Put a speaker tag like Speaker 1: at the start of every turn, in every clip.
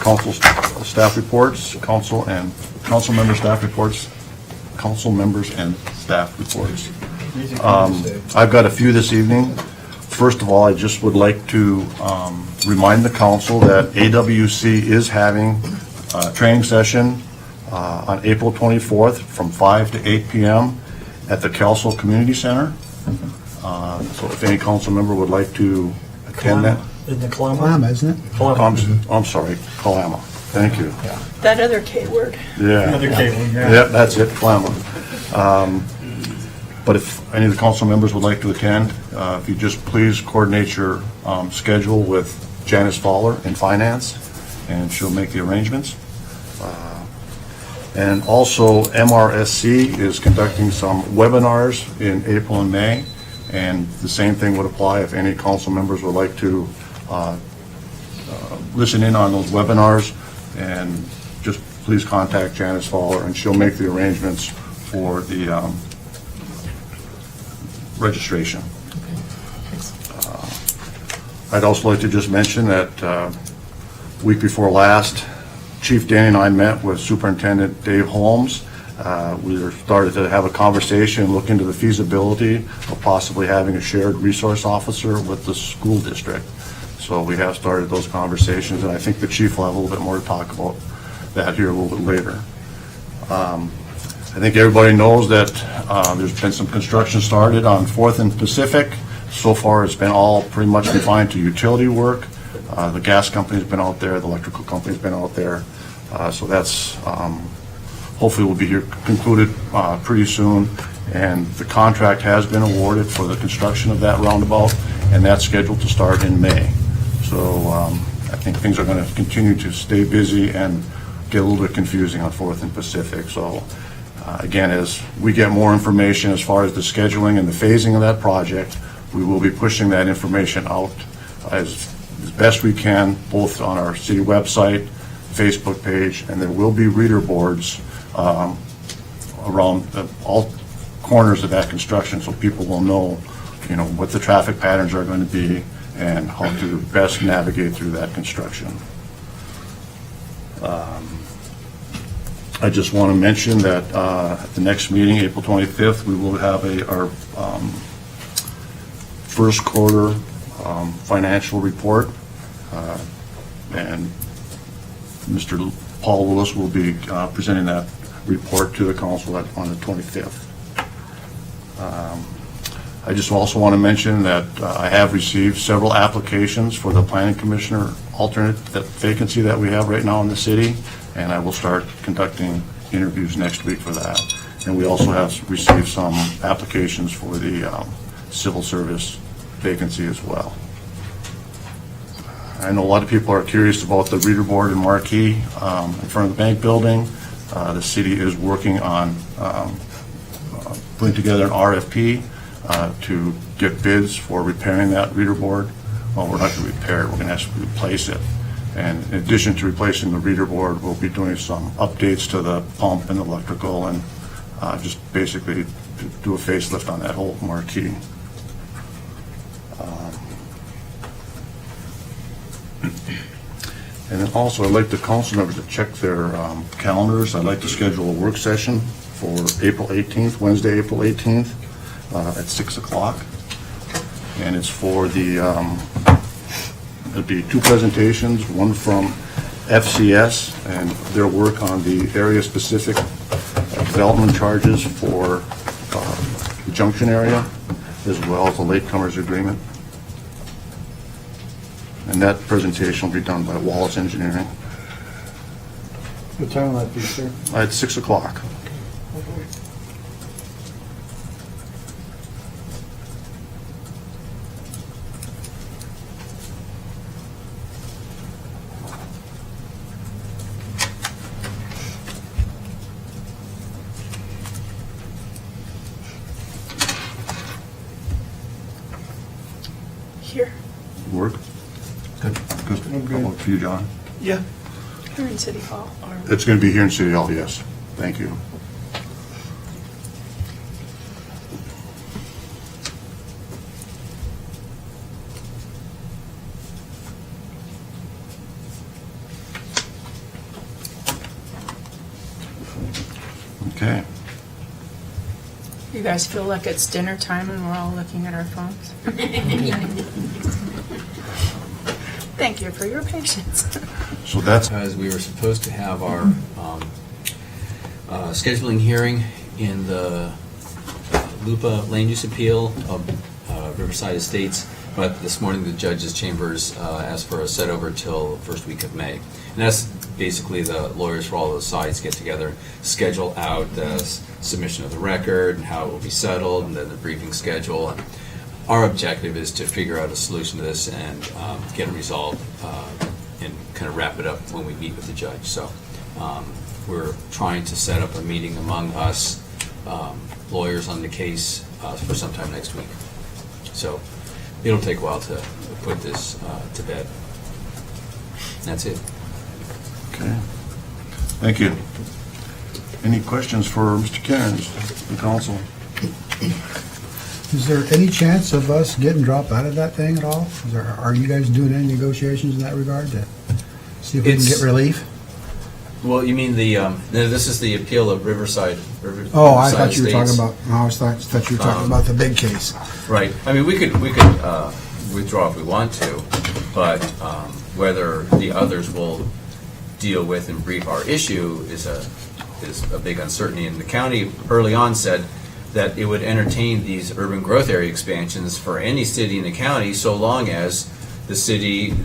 Speaker 1: council staff reports, council member staff reports, council members and staff reports. I've got a few this evening. First of all, I just would like to remind the council that AWC is having a training session on April 24th from 5 to 8 p.m. at the Kelso Community Center. So if any council member would like to attend that.
Speaker 2: In the Kalama?
Speaker 3: Kalama, isn't it?
Speaker 1: I'm sorry, Kalama. Thank you.
Speaker 4: That other K word.
Speaker 1: Yeah.
Speaker 2: Another cable,
Speaker 1: Yeah, that's it, Kalama. But if any of the council members would like to attend, if you just please coordinate your schedule with Janice Fowler in finance, and she'll make the arrangements. And also, MRSC is conducting some webinars in April and May, and the same thing would apply if any council members would like to listen in on those webinars, and just please contact Janice Fowler, and she'll make the arrangements for the registration. I'd also like to just mention that week before last, Chief Danny and I met with Superintendent Dave Holmes. We started to have a conversation, look into the feasibility of possibly having a shared resource officer with the school district. So we have started those conversations, and I think the chief will have a little bit more to talk about that here a little bit later. I think everybody knows that there's been some construction started on 4th and Pacific. So far, it's been all pretty much confined to utility work. The gas company's been out there, the electrical company's been out there. So that's hopefully will be here concluded pretty soon. And the contract has been awarded for the construction of that roundabout, and that's scheduled to start in May. So I think things are going to continue to stay busy and get a little bit confusing on 4th and Pacific. So again, as we get more information as far as the scheduling and the phasing of that project, we will be pushing that information out as best we can, both on our city website, Facebook page, and there will be reader boards around all corners of that construction, so people will know, what the traffic patterns are going to be and how to best navigate through that construction. I just want to mention that at the next meeting, April 25th, we will have our first quarter financial report, and Mr. Paul Lewis will be presenting that report to the council on the 25th. I just also want to mention that I have received several applications for the planning commissioner alternate vacancy that we have right now in the city, and I will start conducting interviews next week for that. And we also have received some applications for the civil service vacancy as well. I know a lot of people are curious about the reader board and marquee in front of the bank building. The city is working on putting together an RFP to get bids for repairing that reader board. Well, we're not going to repair it, we're going to actually replace it. And in addition to replacing the reader board, we'll be doing some updates to the pump and electrical, and just basically do a facelift on that whole marquee. And then also, I'd like the council members to check their calendars. I'd like to schedule a work session for April 18th, Wednesday, April 18th, at 6 o'clock. And it's for the, there'll be two presentations, one from FCS and their work on the area-specific development charges for the Junction area, as well as the latecomers agreement. And that presentation will be done by Wallace Engineering
Speaker 2: What time will that be, sir?
Speaker 1: at 6 o'clock.
Speaker 4: Here.
Speaker 1: Work? Good. Good. How about for you, John?
Speaker 2: Yeah.
Speaker 4: Here in City Hall. Or
Speaker 1: It's going to be here in City Hall, yes. Thank you. Okay.
Speaker 4: You guys feel like it's dinner time and we're all looking at our phones? Thank you for your patience.
Speaker 1: So that's,
Speaker 2: Because we were supposed to have our scheduling hearing in the Lupa Land Use Appeal of Riverside Estates, but this morning the judge's chambers asked for a set over till the first week of May. And that's basically the lawyers for all those sides get together, schedule out the submission of the record and how it will be settled, and then the briefing schedule. And our objective is to figure out a solution to this and get it resolved and kind of wrap it up when we meet with the judge. So we're trying to set up a meeting among us, lawyers on the case, for sometime next week. So it'll take a while to put this to bed. That's it.
Speaker 1: okay. Thank you. Any questions for Mr. Cairns, the council?
Speaker 3: Is there any chance of us getting dropped out of that thing at all? Are you guys doing any negotiations in that regard to see if we can
Speaker 2: It's-
Speaker 3: get relief?
Speaker 2: Well, you mean this is the appeal of Riverside.
Speaker 3: Oh, I thought you were
Speaker 2: Estates.
Speaker 3: talking about, I always thought you were talking about the big case.
Speaker 2: Right. I mean, we could withdraw if we want to, but whether the others will deal with and brief our issue is a big uncertainty. And the county early on said that it would entertain these urban growth area expansions for any city in the county so long as the city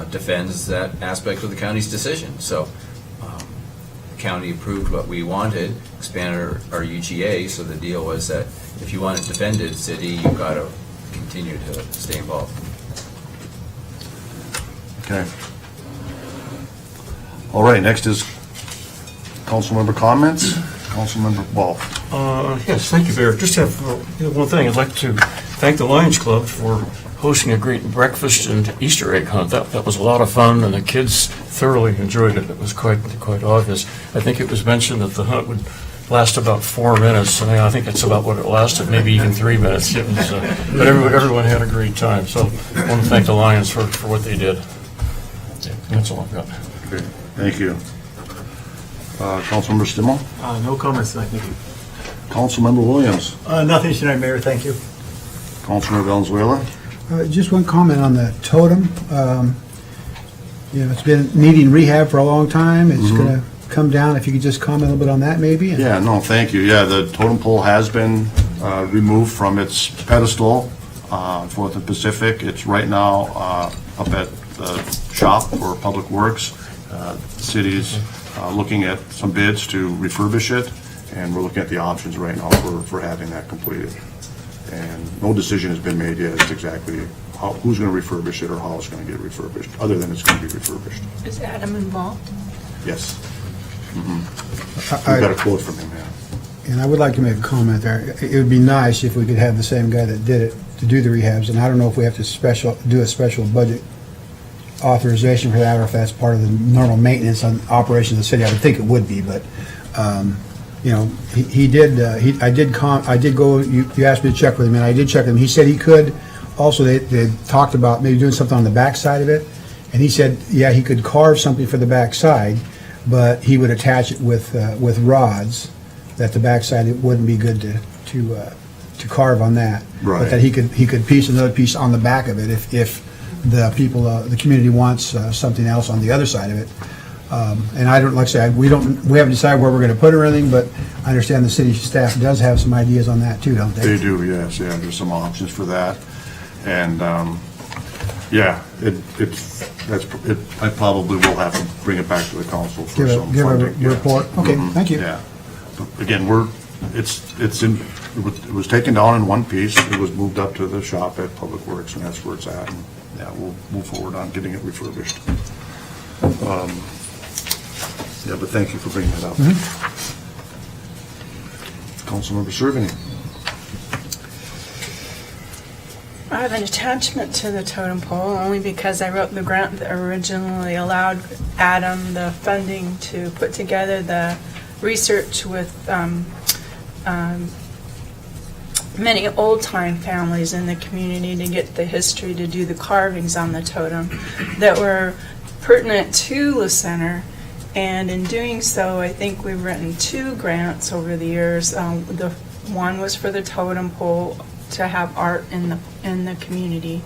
Speaker 2: defends that aspect of the county's decision. So the county approved what we wanted, expanded our UGA, so the deal was that if you want it defended, city, you've got to continue to stay involved.
Speaker 1: Okay. All right, next is council member comments. Councilmember Wolf.
Speaker 5: Yes, thank you, Mayor. Just have one thing. I'd like to thank the Lions Club for hosting a great breakfast and Easter egg hunt. That was a lot of fun, and the kids thoroughly enjoyed it. It was quite obvious. I think it was mentioned that the hunt would last about 4 minutes, and I think that's about what it lasted, maybe even 3 minutes. It was, but everyone had a great time. So I want to thank the Lions for what they did. That's all I've got.
Speaker 1: Okay, thank you. Councilmember Stimmel.
Speaker 6: No comments tonight, thank you.
Speaker 1: Councilmember Williams.
Speaker 6: Nothing tonight, Mayor, thank you.
Speaker 1: Councilmember Valenzuela.
Speaker 3: Just one comment on the totem. It's been needing rehab for a long time. It's going to come down. If you could just comment a little bit on that, maybe?
Speaker 1: Yeah, no, thank you. Yeah, the totem pole has been removed from its pedestal for the Pacific. It's right now up at the shop for Public Works. The city's looking at some bids to refurbish it, and we're looking at the options right now for having that completed. And no decision has been made yet as to exactly who's going to refurbish it or how it's going to get refurbished, other than it's going to be refurbished.
Speaker 4: Is Adam involved?
Speaker 1: Yes. We got a quote from him, yeah.
Speaker 3: And I would like to make a comment there. It would be nice if we could have the same guy that did it to do the rehabs, and I don't know if we have to do a special budget authorization for that, or if that's part of the normal maintenance on operation of the city. I would think it would be, but, he did, I did go, you asked me to check with him, and I did check with him. He said he could. Also, they talked about maybe doing something on the back side of it, and he said, yeah, he could carve something for the back side, but he would attach it with rods, that the back side, it wouldn't be good to carve on that.
Speaker 1: Right.
Speaker 3: But that he could piece another piece on the back of it if the people, the community wants something else on the other side of it. And I don't, like I say, we haven't decided where we're going to put it or anything, but I understand the city staff does have some ideas on that too, don't they?
Speaker 1: They do, yes, yeah, there's some options for that. And, yeah, I probably will have to bring it back to the council for some
Speaker 3: Give a
Speaker 1: funding. yeah.
Speaker 3: report. Okay, thank you.
Speaker 1: Yeah. But again, it was taken down in one piece, it was moved up to the shop at Public Works, and that's where it's at. And, yeah, we'll move forward on getting it refurbished. Yeah, but thank you for bringing that up. Councilmember Cerveny.
Speaker 4: I have an attachment to the totem pole only because I wrote the grant that originally allowed Adam the funding to put together the research with many old-time families in the community to get the history to do the carvings on the totem that were pertinent to Le Center And in doing so, I think we've written 2 grants over the years. The one was for the totem pole to have art in the community.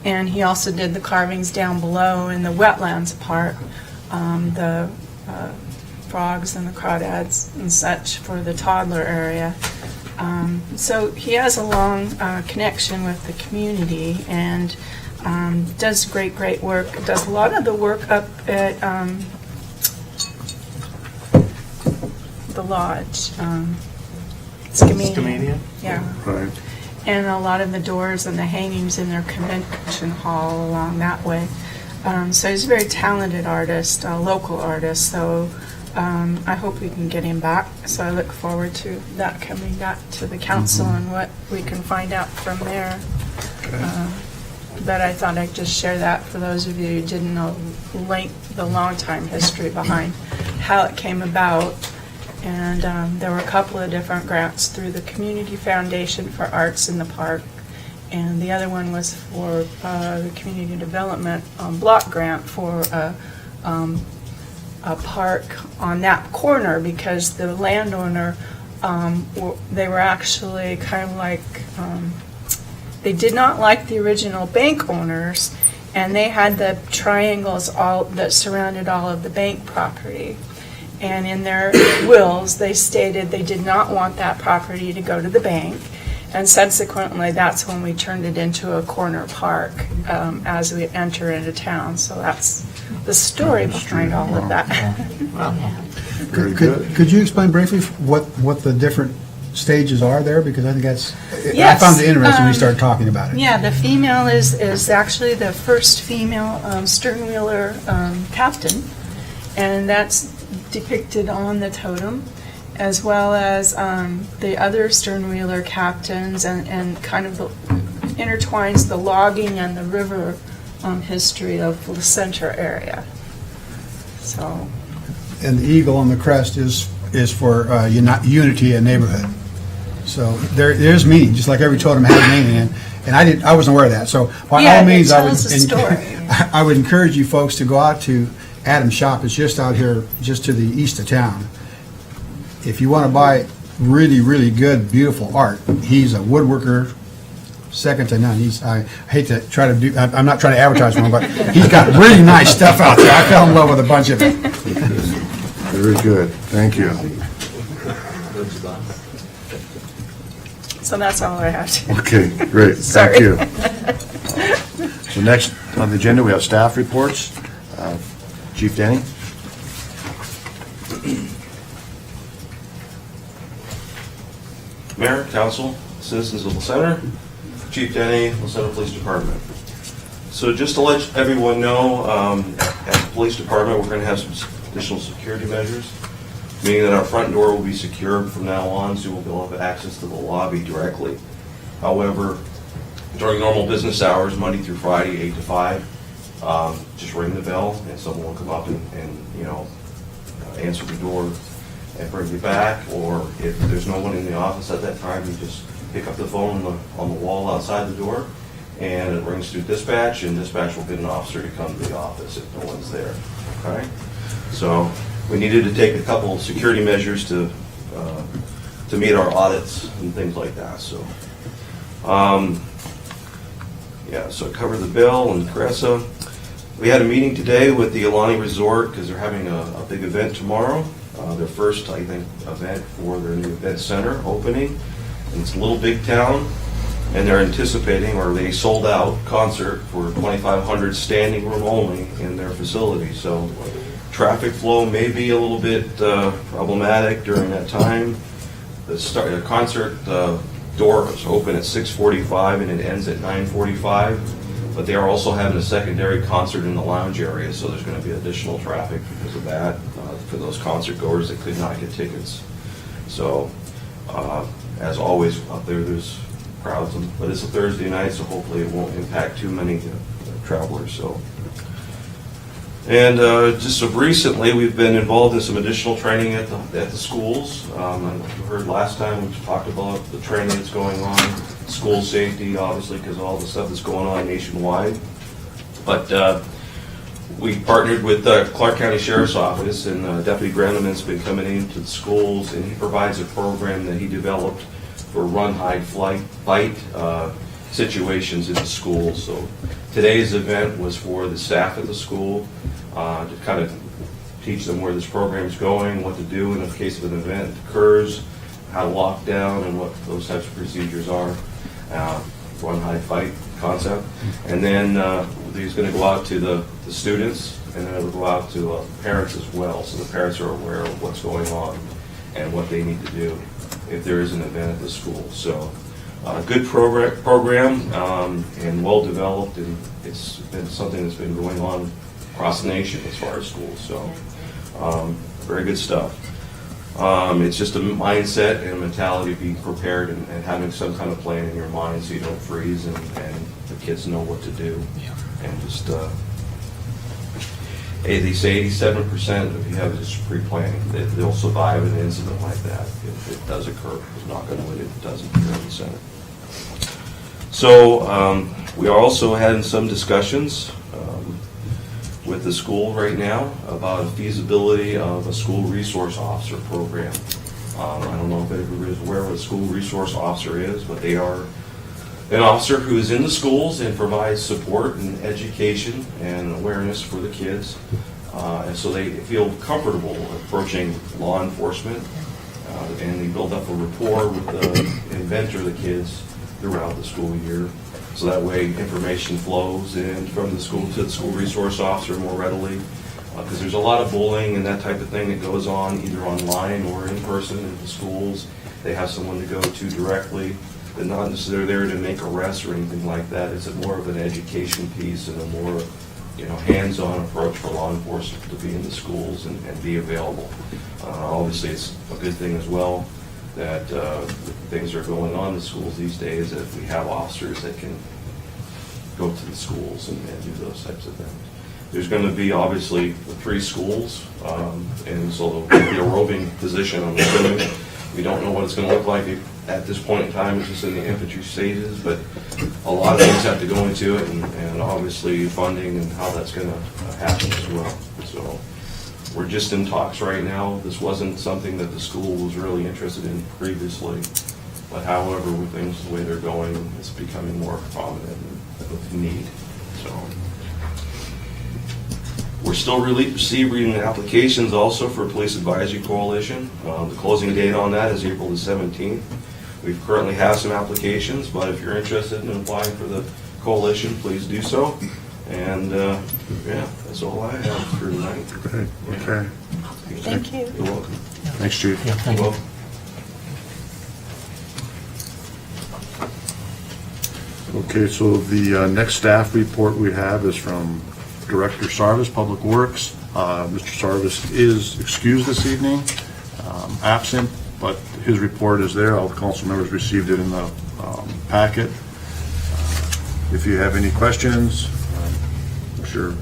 Speaker 4: And he also did the carvings down below in the wetlands part, the frogs and the crawdads and such for the toddler area. So he has a long connection with the community and does great work. Does a lot of the work up at the lodge. Skamania. Yeah.
Speaker 1: Right.
Speaker 4: And a lot of the doors and the hangings in their convention hall along that way. So he's a very talented artist, a local artist, so I hope we can get him back. So I look forward to that coming back to the council and what we can find out from there. But I thought I'd just share that for those of you who didn't know the long time history behind how it came about. And there were a couple of different grants through the Community Foundation for Arts in the Park. And the other one was for the Community Development Block Grant for a park on that corner because the landowner, they were actually kind of like, they did not like the original bank owners, and they had the triangles all that surrounded all of the bank property. And in their wills, they stated they did not want that property to go to the bank. And subsequently, that's when we turned it into a corner park as we enter into town. So that's the story behind all of that.
Speaker 1: Very good.
Speaker 3: Could you explain briefly what the different stages are there? Because I think that's, I
Speaker 4: Yes,
Speaker 3: found it interesting when we started talking about it.
Speaker 4: Yeah, the female is actually the first female sternwheeler captain, and that's depicted on the totem, as well as the other sternwheeler captains, and kind of intertwines the logging and the river history of the center area. So,
Speaker 3: And the eagle on the crest is for unity and neighborhood. So there's meaning, just like every totem has meaning, and I wasn't aware of that. So by
Speaker 4: Yeah,
Speaker 3: all
Speaker 4: it
Speaker 3: means,
Speaker 4: tells a story.
Speaker 3: I would encourage you folks to go out to Adam's shop. It's just out here, just to the east of town. If you want to buy really good, beautiful art, he's a woodworker, second to none. I hate to try to do, I'm not trying to advertise for him, but he's got really nice stuff out there. I fell in love with a bunch of it.
Speaker 1: Very good. Thank you.
Speaker 4: so that's all I have to.
Speaker 1: Okay, great.
Speaker 4: Sorry.
Speaker 1: Thank you. So next on the agenda, we have staff reports. Chief Denny?
Speaker 7: Mayor, council, citizens of the center, Chief Denny, the Center Police Department. So just to let everyone know, at the police department, we're going to have some additional security measures, meaning that our front door will be secured from now on, so we'll be able to have access to the lobby directly. However, during normal business hours, Monday through Friday, 8 to 5, just ring the bell and someone will come up and answer the door and bring you back, or if there's no one in the office at that time, you just pick up the phone on the wall outside the door, and it rings through dispatch, and dispatch will get an officer to come to the office if no one's there. Okay? So we needed to take a couple of security measures to meet our audits and things like that. So, so cover the bill and Caressa. We had a meeting today with the Alani Resort because they're having a big event tomorrow. Their first, I think, event for their new event center opening. And it's a little big town, and they're anticipating, or they sold out concert for 2,500 standing room only in their facility. So traffic flow may be a little bit problematic during that time. The concert doors open at 6:45 and it ends at 9:45. But they are also having a secondary concert in the lounge area, so there's going to be additional traffic because of that for those concert goers that could not get tickets. So, as always, up there's crowds, but it's a Thursday night, so hopefully it won't impact too many travelers. So, and just so recently, we've been involved in some additional training at the schools. You heard last time we talked about the training that's going on. School safety, obviously, because of all the stuff that's going on nationwide. But We partnered with the Clark County Sheriff's Office, and Deputy Grenneman's been coming into the schools, and he provides a program that he developed for run, hide, fight situations in the schools. So today's event was for the staff at the school to kind of teach them where this program's going, what to do in the case of an event occurs, how to lock down, and what those types of procedures are. Run, hide, fight concept. And then he's going to go out to the students, and then it'll go out to parents as well, so the parents are aware of what's going on and what they need to do if there is an event at the school. So good program and well developed, and it's been something that's been going on across the nation as far as schools. So very good stuff. It's just a mindset and a mentality of being prepared and having some kind of plan in your mind so you don't freeze, and the kids know what to do. And just, they say 87% if you have just pre-planning, they'll survive an incident like that if it does occur. It's not going to win if it doesn't here in the Senate. So we are also having some discussions with the school right now about a feasibility of a school resource officer program. I don't know if everybody is aware what a school resource officer is, but they are an officer who is in the schools and provides support and education and awareness for the kids. And so they feel comfortable approaching law enforcement, and they build up a rapport with the inventor, the kids, throughout the school year. So that way information flows in from the school to the school resource officer more readily. Because there's a lot of bullying and that type of thing that goes on either online or in person in the schools. They have someone to go to directly. They're not necessarily there to make arrests or anything like that. It's more of an education piece and a more hands-on approach for law enforcement to be in the schools and be available. Obviously, it's a good thing as well that things are going on in the schools these days, that we have officers that can go to the schools and do those types of things. There's going to be obviously 3 schools, and so there'll be a roving position on the We don't know what it's going to look like at this point in time. It's just in the infantry stages, but a lot of things have to go into it, and obviously funding and how that's going to happen as well. So we're just in talks right now. This wasn't something that the school was really interested in previously, but however, with things the way they're going, it's becoming more prominent with need. So we're still receiving applications also for Police Advisory Coalition. The closing date on that is April the 17th. We currently have some applications, but if you're interested in applying for the coalition, please do so. And yeah, that's all I have for tonight.
Speaker 1: Great, okay.
Speaker 4: Thank you.
Speaker 7: You're welcome.
Speaker 1: Thanks, Chief.
Speaker 5: Yeah, thank you.
Speaker 1: Okay, so the next staff report we have is from Director Sarvis, Public Works. Mr. Sarvis is excused this evening, absent, but his report is there. All the council members received it in the packet. If you have any questions, I'm sure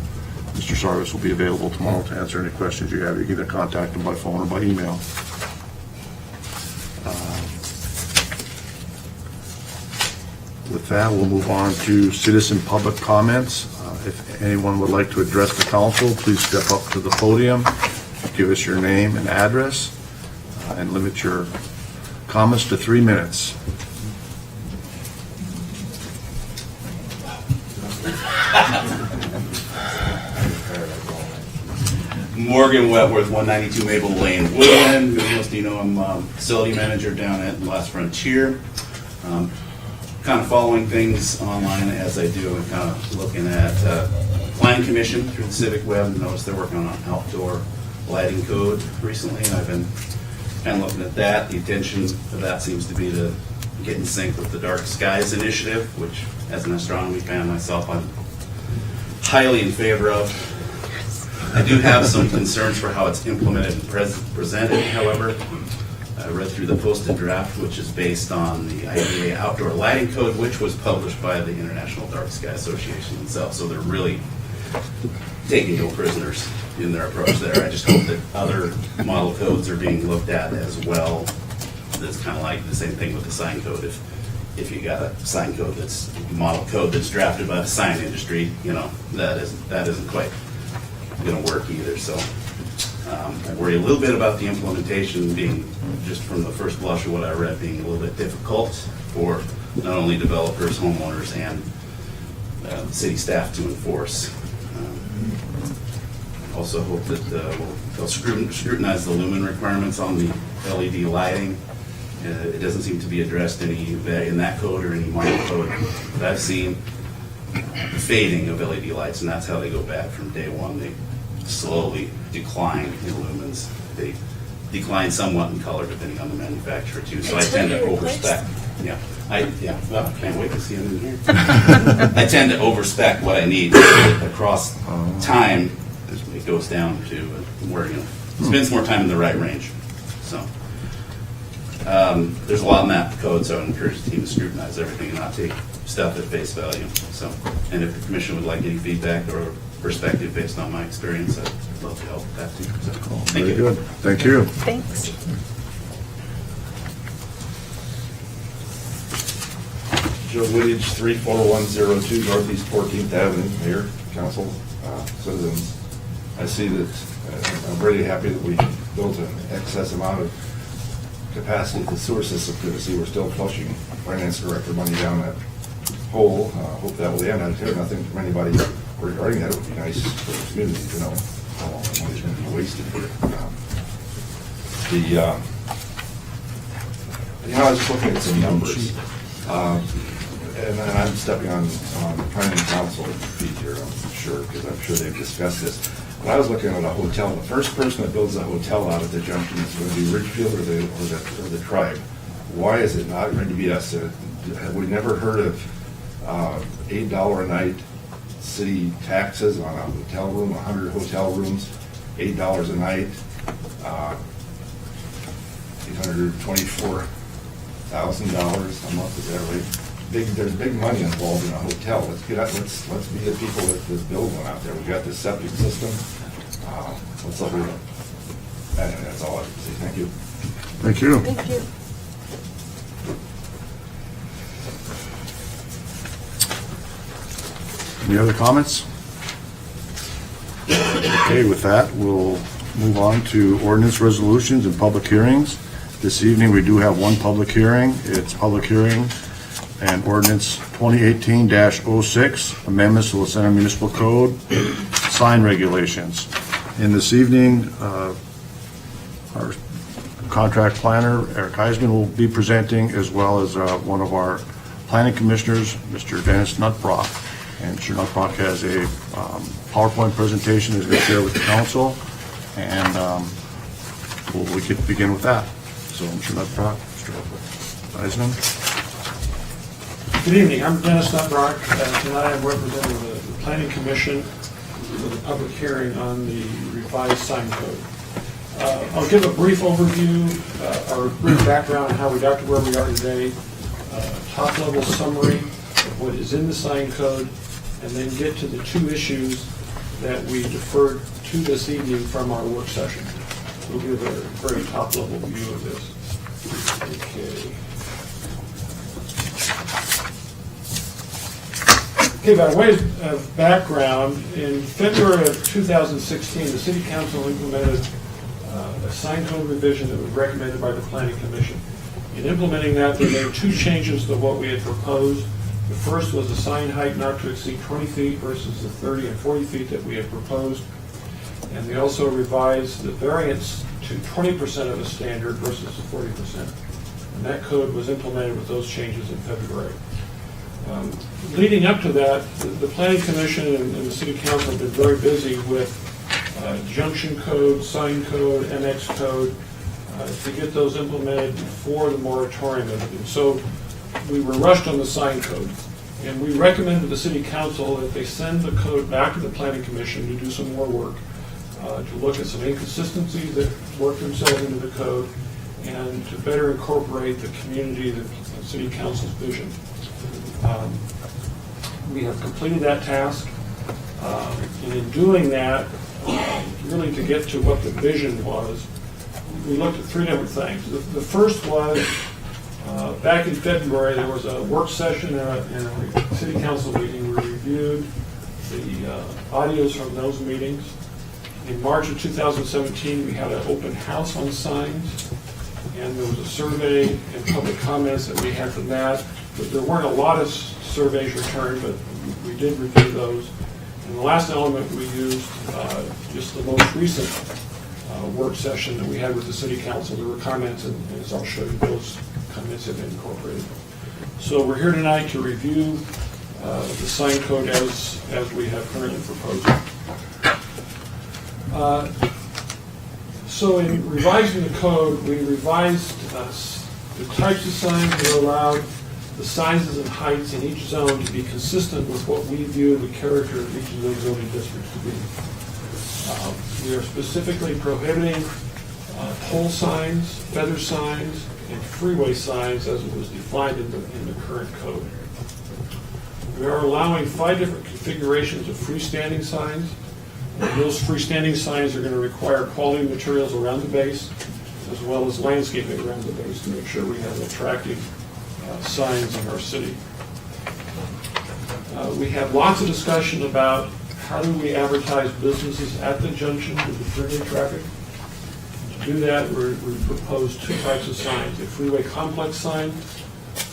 Speaker 1: Mr. Sarvis will be available tomorrow to answer any questions you have. You can either contact him by phone or by email. With that, we'll move on to citizen public comments. If anyone would like to address the council, please step up to the podium, give us your name and address, and limit your comments to 3 minutes.
Speaker 8: Morgan Wentworth, 192 Maple Lane, Woodland. Most of you know I'm facility manager down at Last Frontier. Kind of following things online as I do, and kind of looking at Planning Commission through the Civic Web. Noticed they're working on an outdoor lighting code recently, and I've been kind of looking at that. The intention of that seems to be to get in sync with the Dark Skies Initiative, which, as an astronomy fan myself, I'm highly in favor of. I do have some concerns for how it's implemented and presented, however. I read through the posted draft, which is based on the IDA Outdoor Lighting Code, which was published by the International Dark Sky Association itself. So they're really taking no prisoners in their approach there. I just hope that other model codes are being looked at as well. That's kind of like the same thing with the sign code. If you got a sign code that's model code that's drafted by the sign industry, that isn't quite going to work either. So I worry a little bit about the implementation being, just from the first blush of what I read, being a little bit difficult for not only developers, homeowners, and city staff to enforce. Also hope that they'll scrutinize the lumen requirements on the LED lighting. It doesn't seem to be addressed in that code or any minor code that I've seen. The fading of LED lights, and that's how they go bad from day one. They slowly decline in lumens. They decline somewhat in color depending on the manufacturer too. So I tend to overspec. Yeah, well, I can't wait to see them in here. I tend to overspec what I need across time. It goes down to where, spends more time in the right range. So there's a lot in that code, so I would encourage the team to scrutinize everything and not take stuff at face value. So, and if the commission would like any feedback or perspective based on my experience, I'd love to help with that too. So, thank
Speaker 1: Very
Speaker 8: you.
Speaker 1: good. Thank you.
Speaker 4: Thanks.
Speaker 9: Joe Wittich, 34102 Northeast 14th Avenue, Mayor, Council, citizens. I see that, I'm really happy that we built an excess amount of capacity at the sewer system, because I see we're still flushing finance director money down that hole. Hope that will end. I hear nothing from anybody regarding that. It would be nice for the community to know how long that money's going to be wasted here. I was just looking at some numbers. And I'm stepping on planning council feet here, I'm sure, because I'm sure they've discussed this. But I was looking at a hotel. The first person that builds a hotel out at the junction is going to be Ridgefield or the tribe. Why is it not going to be us? Have we never heard of $8 a night city taxes on a hotel room, 100 hotel rooms, $8 a night, $824,000 a month? Is that right? There's big money involved in a hotel. Let's be the people that build one out there. We've got this septic system. Let's look at it. And that's all I have to say. Thank you.
Speaker 1: Thank you.
Speaker 4: Thank you.
Speaker 1: Any other comments? Okay, with that, we'll move on to ordinance resolutions and public hearings. This evening, we do have one public hearing. It's public hearing and ordinance 2018-06, amendments to the Center Municipal Code, sign regulations. And this evening, our contract planner, Eric Heisman, will be presenting, as well as one of our planning commissioners, Mr. Dennis Nutbrock. And Mr. Nutbrock has a PowerPoint presentation he's going to share with the council, and we could begin with that. So, Mr. Nutbrock, Mr. Heisman.
Speaker 10: Good evening, I'm Dennis Nutbrock. Tonight I'm representing the Planning Commission for the public hearing on the revised sign code. I'll give a brief overview, or brief background on how we got to where we are today, top-level summary of what is in the sign code, and then get to the two issues that we deferred to this evening from our work session. We'll give a very top-level view of this. Okay, by way of background, in February of 2016, the City Council implemented a sign code revision that was recommended by the Planning Commission. In implementing that, they made two changes to what we had proposed. The first was a sign height not to exceed 20 feet versus the 30 and 40 feet that we had proposed. And they also revised the variance to 20% of the standard versus the 40%. And that code was implemented with those changes in February. Leading up to that, the Planning Commission and the City Council have been very busy with junction code, sign code, MX code, to get those implemented before the moratorium ended. And so we were rushed on the sign code. And we recommend to the City Council that they send the code back to the Planning Commission to do some more work, to look at some inconsistencies that work themselves into the code, and to better incorporate the community, the City Council's vision. We have completed that task, and in doing that, really to get to what the vision was, we looked at three different things. The first was, back in February, there was a work session and a City Council meeting. We reviewed the audios from those meetings, In March of 2017, we had an open house on signs, and there was a survey and public comments that we had from that. But there weren't a lot of surveys returned, but we did review those. And the last element we used, just the most recent work session that we had with the city council. There were comments, and as I'll show you, those comments have been incorporated. So we're here tonight to review the sign code as we have currently proposed. So in revising the code, we revised the types of signs that are allowed, the sizes and heights in each zone to be consistent with what we view the character of each of those zoning districts to be. We are specifically prohibiting pole signs, feather signs, and freeway signs as it was defined in the current code. We are allowing 5 different configurations of freestanding signs. And those freestanding signs are going to require quality materials around the base, as well as landscaping around the base to make sure we have attractive signs in our city. We have lots of discussion about how do we advertise businesses at the junction with the freeway traffic. To do that, we propose 2 types of signs. A freeway complex sign,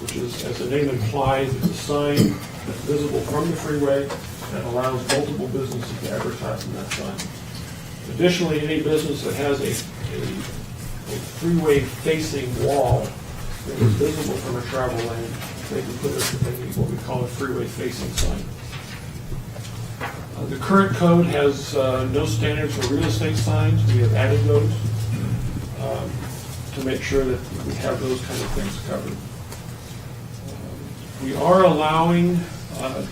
Speaker 10: which is, as the name implies, is a sign that's visible from the freeway that allows multiple businesses to advertise in that sign. Additionally, any business that has a freeway-facing wall that is visible from a travel lane, they can put what we call a freeway-facing sign. The current code has no standards for real estate signs. We have added those to make sure that we have those kind of things covered. We are allowing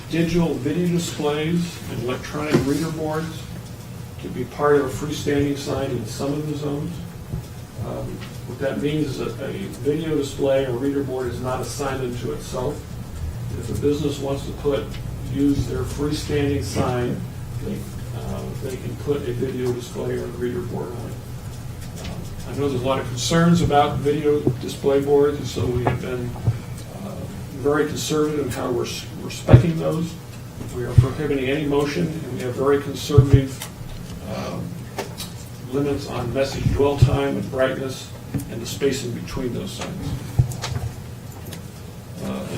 Speaker 10: digital video displays and electronic reader boards to be part of a freestanding sign in some of the zones. What that means is that a video display or reader board is not a sign unto itself. If a business wants to use their freestanding sign, they can put a video display or a reader board on it. I know there's a lot of concerns about video display boards, and so we have been very conservative in how we're speccing those. We are prohibiting any motion, and we have very conservative limits on message dwell time and brightness and the spacing between those signs.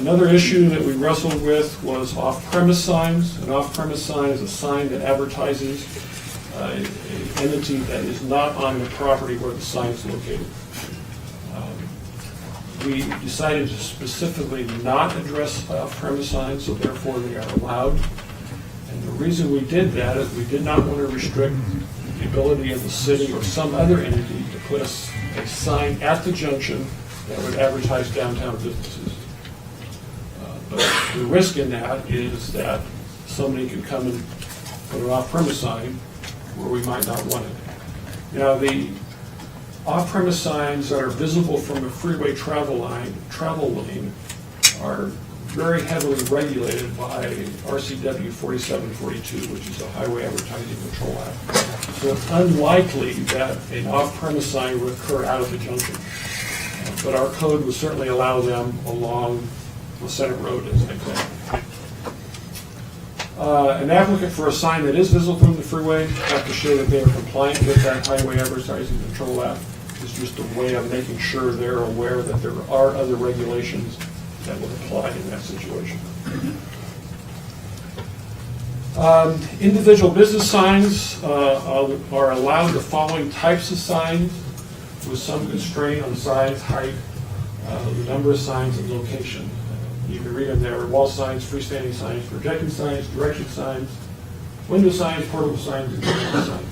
Speaker 10: Another issue that we wrestled with was off-premise signs. An off-premise sign is a sign that advertises an entity that is not on the property where the sign is located. We decided to specifically not address off-premise signs, so therefore they are allowed. And the reason we did that is we did not want to restrict the ability of the city or some other entity to put a sign at the junction that would advertise downtown businesses. But the risk in that is that somebody could come and put an off-premise sign where we might not want it. Now, the off-premise signs that are visible from a freeway travel lane are very heavily regulated by RCW 4742, which is the Highway Advertising Control Act. So it's unlikely that an off-premise sign would occur out of the junction. But our code would certainly allow them along the Senate Road as an example. An applicant for a sign that is visible from the freeway have to show that they are compliant with that Highway Advertising Control Act. It's just a way of making sure they're aware that there are other regulations that would apply in that situation. Individual business signs are allowed the following types of signs with some constraint on size, height, the number of signs, and location. You can read them there: wall signs, freestanding signs, projecting signs, direction signs, window signs, portable signs, and digital signs.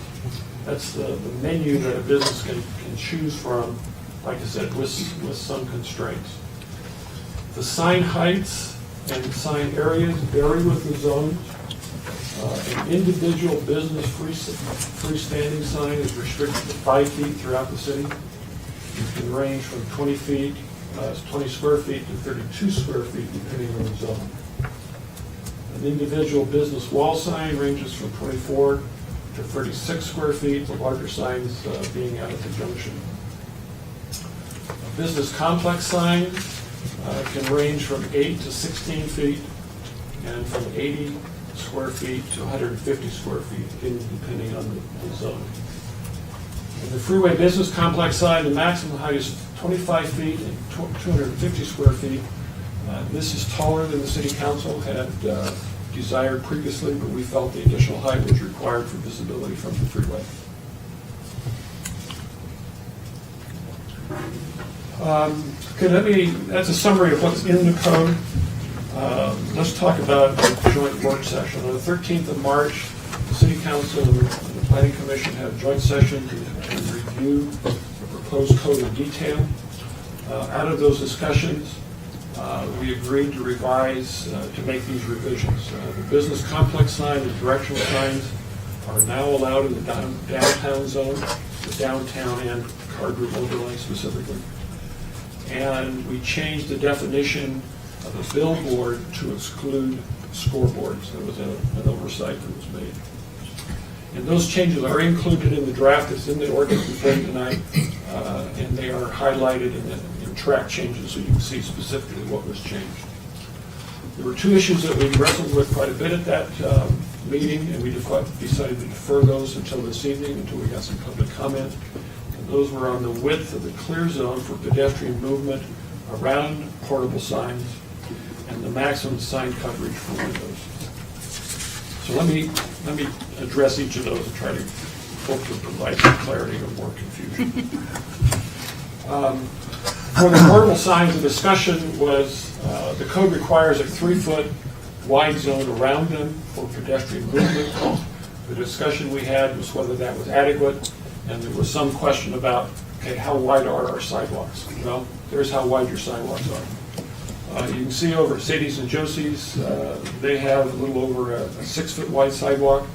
Speaker 10: That's the menu that a business can choose from, like I said, with some constraints. The sign heights and sign areas vary with the zones. An individual business freestanding sign is restricted to 5 feet throughout the city. It can range from 20 feet, 20 square feet to 32 square feet, depending on the zone. An individual business wall sign ranges from 24 to 36 square feet, the larger signs being out at the junction. A business complex sign can range from 8 to 16 feet and from 80 square feet to 150 square feet, again, depending on the zone. In the freeway business complex side, the maximum height is 25 feet and 250 square feet. This is taller than the city council had desired previously, but we felt the additional height was required for visibility from the freeway. Okay, that's a summary of what's in the code. Let's talk about the joint work session. On the 13th of March, the City Council and the Planning Commission had a joint session to review the proposed code in detail. Out of those discussions, we agreed to revise, to make these revisions. The business complex sign and directional signs are now allowed in the downtown zone, the downtown and card room overlay specifically. And we changed the definition of a billboard to exclude scoreboards. There was an oversight that was made. And those changes are included in the draft that's in the ordinance before you tonight, and they are highlighted in track changes so you can see specifically what was changed. There were two issues that we wrestled with quite a bit at that meeting, and we decided to defer those until this evening, until we got some public comment. And those were on the width of the clear zone for pedestrian movement around portable signs and the maximum sign coverage for windows. So let me address each of those and try to hopefully provide some clarity or more confusion. For the portable signs, the discussion was the code requires a 3-foot wide zone around them for pedestrian movement. The discussion we had was whether that was adequate, and there was some question about, okay, how wide are our sidewalks? Well, there's how wide your sidewalks are. You can see over at Sadie's and Josie's, they have a little over a 6-foot wide sidewalk,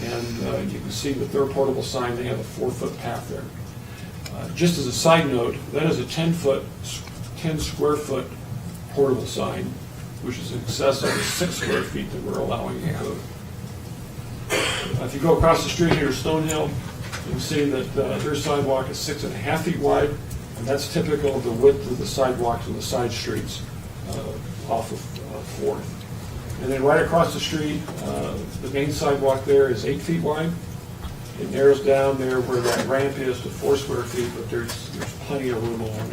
Speaker 10: and you can see with their portable sign, they have a 4-foot path there. Just as a side note, that is a 10 square foot portable sign, which is in excess of the 6 square feet that we're allowing in the code. If you go across the street here to Stonehill, you can see that their sidewalk is 6.5 feet wide, and that's typical of the width of the sidewalks in the side streets off of 4th. And then right across the street, the main sidewalk there is 8 feet wide. It narrows down there where that ramp is to 4 square feet, but there's plenty of room along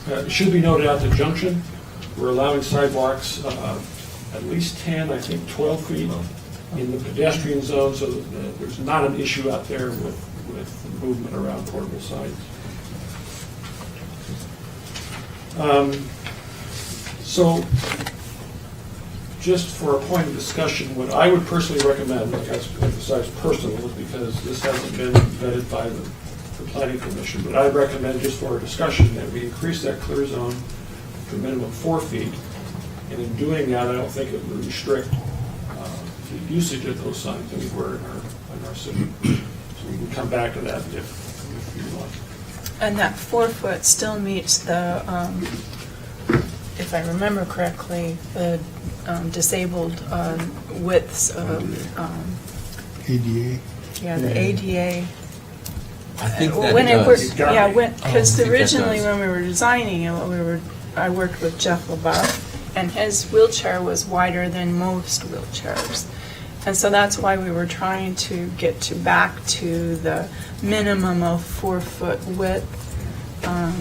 Speaker 10: there. It should be noted out the junction, we're allowing sidewalks at least 10, I think 12 feet in the pedestrian zone, so that there's not an issue out there with movement around portable signs. So, just for a point of discussion, what I would personally recommend, like I emphasize personal, is because this hasn't been vetted by the Planning Commission, but I'd recommend just for our discussion that we increase that clear zone to a minimum 4 feet, and in doing that, I don't think it would restrict the usage of those signs anywhere in our city. So we can come back to that if you want.
Speaker 4: And that 4 foot still meets the, if I remember correctly, the disabled widths of,
Speaker 3: ADA.
Speaker 4: yeah, the ADA.
Speaker 2: I think
Speaker 4: When
Speaker 2: that
Speaker 4: it was,
Speaker 2: does.
Speaker 4: yeah, because
Speaker 2: I think that
Speaker 4: originally
Speaker 2: does.
Speaker 4: when we were designing it, I worked with Jeff LaBeouf, and his wheelchair was wider than most wheelchairs. And so that's why we were trying to get back to the minimum of 4 foot width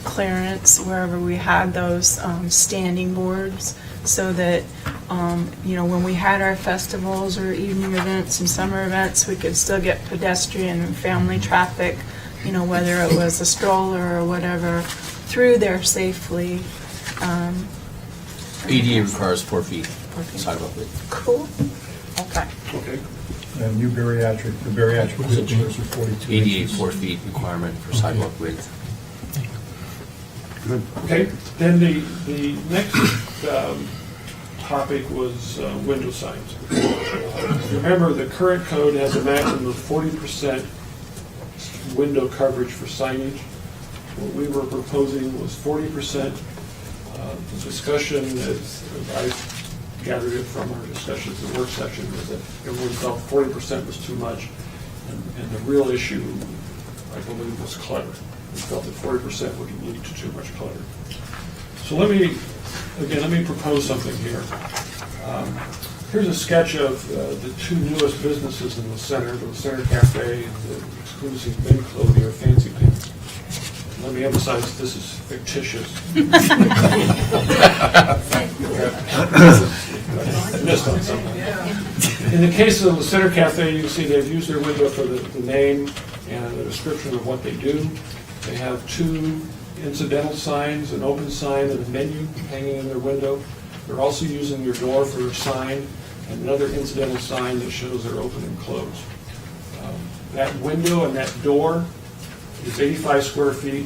Speaker 4: clearance wherever we had those standing boards, so that when we had our festivals or evening events and summer events, we could still get pedestrian and family traffic, whether it was a stroller or whatever, through there safely.
Speaker 2: ADA requires 4 feet sidewalk width.
Speaker 4: Cool. Okay.
Speaker 10: Okay.
Speaker 3: And new bariatric, the bariatric wheelchairs are 42
Speaker 2: ADA
Speaker 3: inches.
Speaker 2: 4 feet requirement for sidewalk width.
Speaker 10: Okay, then the next topic was window signs. Remember, the current code has a maximum of 40% window coverage for signage. What we were proposing was 40%. The discussion, as I gathered it from our discussions in the work session, was that everyone felt 40% was too much, and the real issue, I believe, was clutter. We felt that 40% would lead to too much clutter. So let me propose something here. Here's a sketch of the two newest businesses in the center, the Center Cafe and the exclusive men clothing or Fancy Pants. Let me emphasize, this is fictitious. I missed on something. In the case of the Center Cafe, you can see they've used their window for the name and the description of what they do. They have two incidental signs, an open sign and a menu hanging in their window. They're also using their door for a sign and another incidental sign that shows they're open and closed. That window and that door is 85 square feet,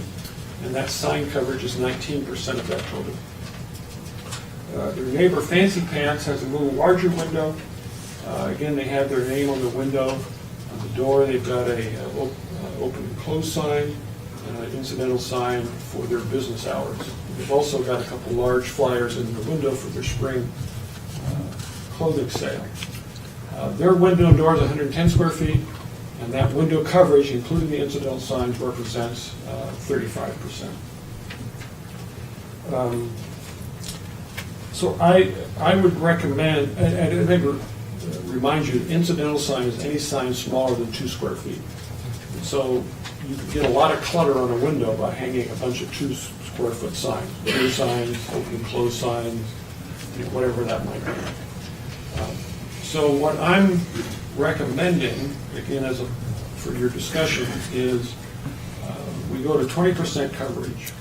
Speaker 10: and that sign coverage is 19% of that total. Their neighbor Fancy Pants has a little larger window. Again, they have their name on the window. On the door, they've got a open and closed sign and an incidental sign for their business hours. They've also got a couple large flyers in the window for their spring clothing sale. Their window and door is 110 square feet, and that window coverage, including the incidental signs, represents 35%. So I would recommend, and I would remind you, incidental sign is any sign smaller than 2 square feet. So you can get a lot of clutter on a window by hanging a bunch of 2 square foot signs, door signs, open and closed signs, whatever that might be. So what I'm recommending, again, for your discussion, is we go to 20% coverage.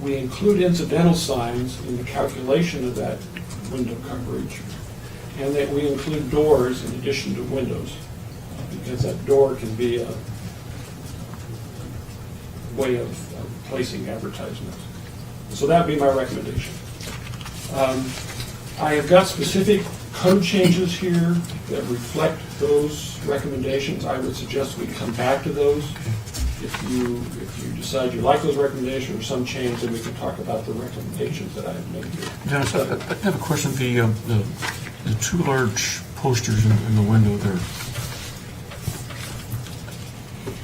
Speaker 10: We include incidental signs in the calculation of that window coverage, and that we include doors in addition to windows, because that door can be a way of placing advertisements. So that would be my recommendation. I have got specific code changes here that reflect those recommendations. I would suggest we come back to those. If you decide you like those recommendations or some change, then we can talk about the recommendations that I have made here.
Speaker 5: Dennis, I have a question. The two large posters in the window there,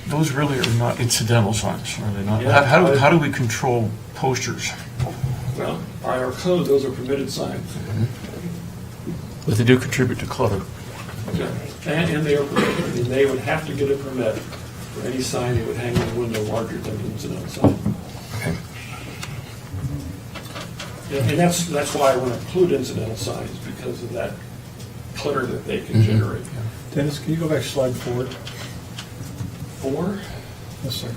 Speaker 5: those really are not incidental signs, are they not?
Speaker 10: Yeah.
Speaker 5: How do we control posters?
Speaker 10: Well, by our code, those are permitted signs.
Speaker 5: But they do contribute to clutter.
Speaker 10: And they are permitted. I mean, they would have to get a permit for any sign that would hang in the window larger than the incidental sign. And that's why I want to include incidental signs, because of that clutter that they can generate.
Speaker 6: Dennis, can you go back to slide 4?
Speaker 10: 4?
Speaker 6: Yes, sir.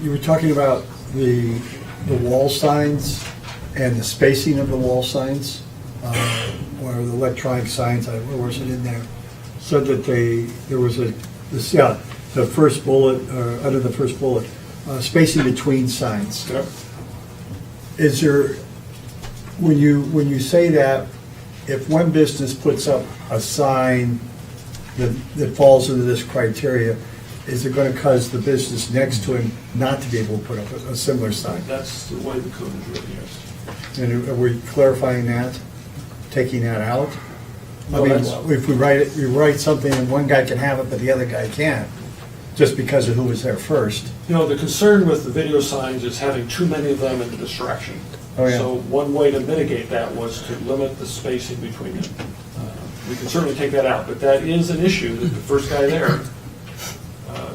Speaker 6: You were talking about the wall signs and the spacing of the wall signs, or the electronic signs, where was it in there? So that there was the first bullet, or under the first bullet, spacing between signs.
Speaker 10: Yep.
Speaker 6: Is there, when you say that, if one business puts up a sign that falls into this criteria, is it going to cause the business next to him not to be able to put up a similar sign?
Speaker 10: That's the way the code is written, yes.
Speaker 6: And are we clarifying that, taking that out?
Speaker 10: No,
Speaker 6: I mean,
Speaker 10: that's-
Speaker 6: if we write something and one guy can have it, but the other guy can't, just because of who was there first.
Speaker 10: The concern with the video signs is having too many of them and the distraction.
Speaker 6: Oh, yeah.
Speaker 10: So one way to mitigate that was to limit the spacing between them. We can certainly take that out, but that is an issue, that the first guy there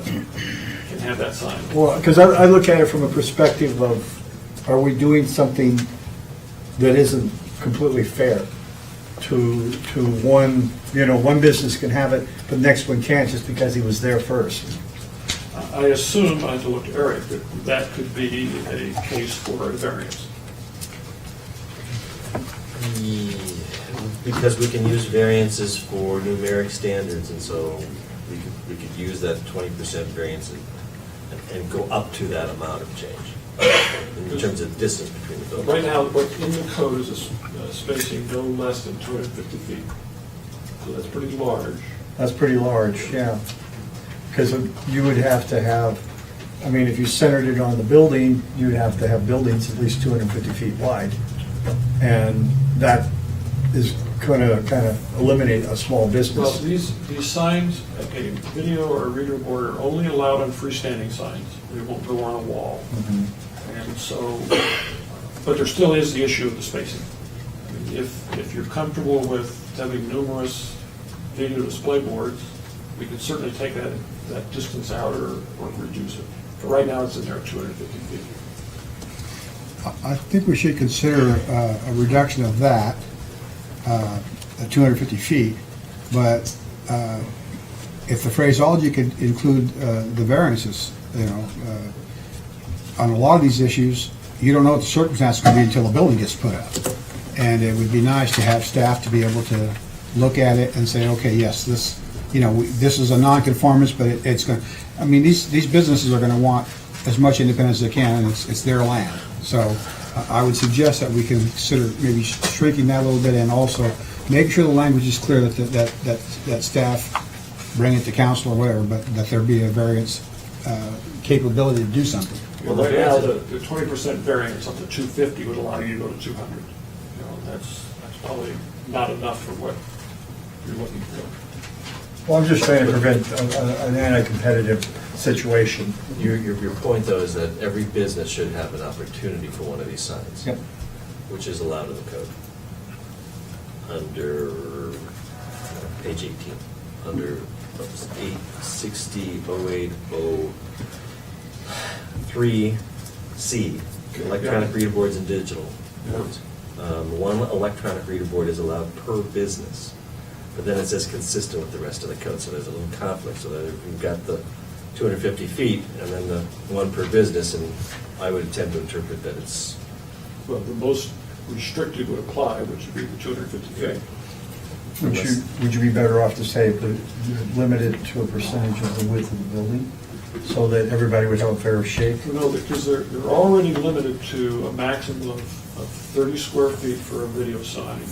Speaker 10: can have that sign.
Speaker 6: Well, because I look at it from a perspective of, are we doing something that isn't completely fair to one, one business can have it, but the next one can't just because he was there first?
Speaker 10: I assume, I have to look to Eric, that could be a case for a variance.
Speaker 11: Because we can use variances for numeric standards, and so we could use that 20% variance and go up to that amount of change in terms of distance between the buildings.
Speaker 10: Right now, what's in the code is a spacing no less than 250 feet. So that's pretty large.
Speaker 6: That's pretty large, yeah. Because you would have to have, if you centered it on the building, you'd have to have buildings at least 250 feet wide. And that is going to kind of eliminate a small
Speaker 10: Well,
Speaker 6: business.
Speaker 10: these signs, a video or a reader board are only allowed on freestanding signs. They won't go on a wall. And so, but there still is the issue of the spacing. If you're comfortable with having numerous video display boards, we could certainly take that distance out or reduce it. But right now, it's in there at 250 feet.
Speaker 3: I think we should consider a reduction of that, at 250 feet, but if the phraseology could include the variances, on a lot of these issues, you don't know what the circumstances are going to be until the building gets put up. And it would be nice to have staff to be able to look at it and say, okay, yes, this, this is a non-conformance, but it's going to, these businesses are going to want as much independence as they can, and it's their land. So I would suggest that we can consider maybe shrinking that a little bit and also making sure the language is clear that staff bring it to council or whatever, but that there be a variance capability to do something.
Speaker 10: Well, right now, the 20% variance up to 250 would allow you to go to 200. That's probably not enough for what you're looking for.
Speaker 6: Well, I'm just trying to prevent an anti-competitive situation.
Speaker 11: Your point, though, is that every business should have an opportunity for one of these signs.
Speaker 6: Yep.
Speaker 11: Which is allowed in the code. Under page 18, under 860-0803C, electronic reader boards and digital boards. One electronic reader board is allowed per business, but then it says consistent with the rest of the code, so there's a little conflict. So that if you've got the 250 feet and then the one per business, and I would tend to interpret that it's...
Speaker 10: Well, the most restricted would apply, which would be the 250 feet.
Speaker 6: Would you be better off to say, limit it to a percentage of the width of the building, so that everybody would have a fair shake?
Speaker 10: No, because they're already limited to a maximum of 30 square feet for a video sign,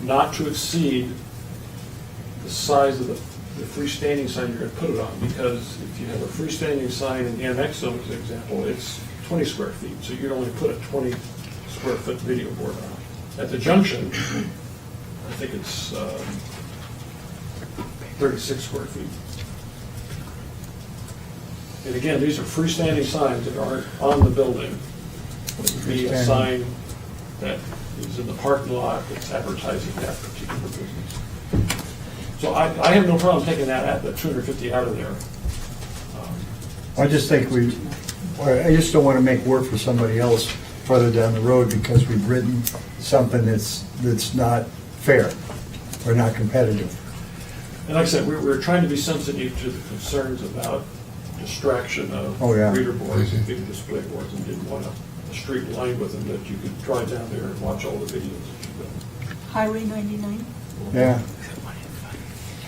Speaker 10: not to exceed the size of the freestanding sign you're going to put it on, because if you have a freestanding sign in the annex zone, as an example, it's 20 square feet, so you'd only put a 20 square foot video board on. At the junction, I think it's 36 square feet. And again, these are freestanding signs that aren't on the building. It would be a sign that is in the parking lot that's advertising that particular business. So I have no problem taking that 250 out of there.
Speaker 6: I just think I just don't want to make work for somebody else further down the road because we've written something that's not fair or not competitive.
Speaker 10: And like I said, we're trying to be sensitive to the concerns about distraction of reader boards and video display boards, and didn't want a street lined with them that you could drive down there and watch all the videos that you've done.
Speaker 4: Highway 99?
Speaker 6: Yeah.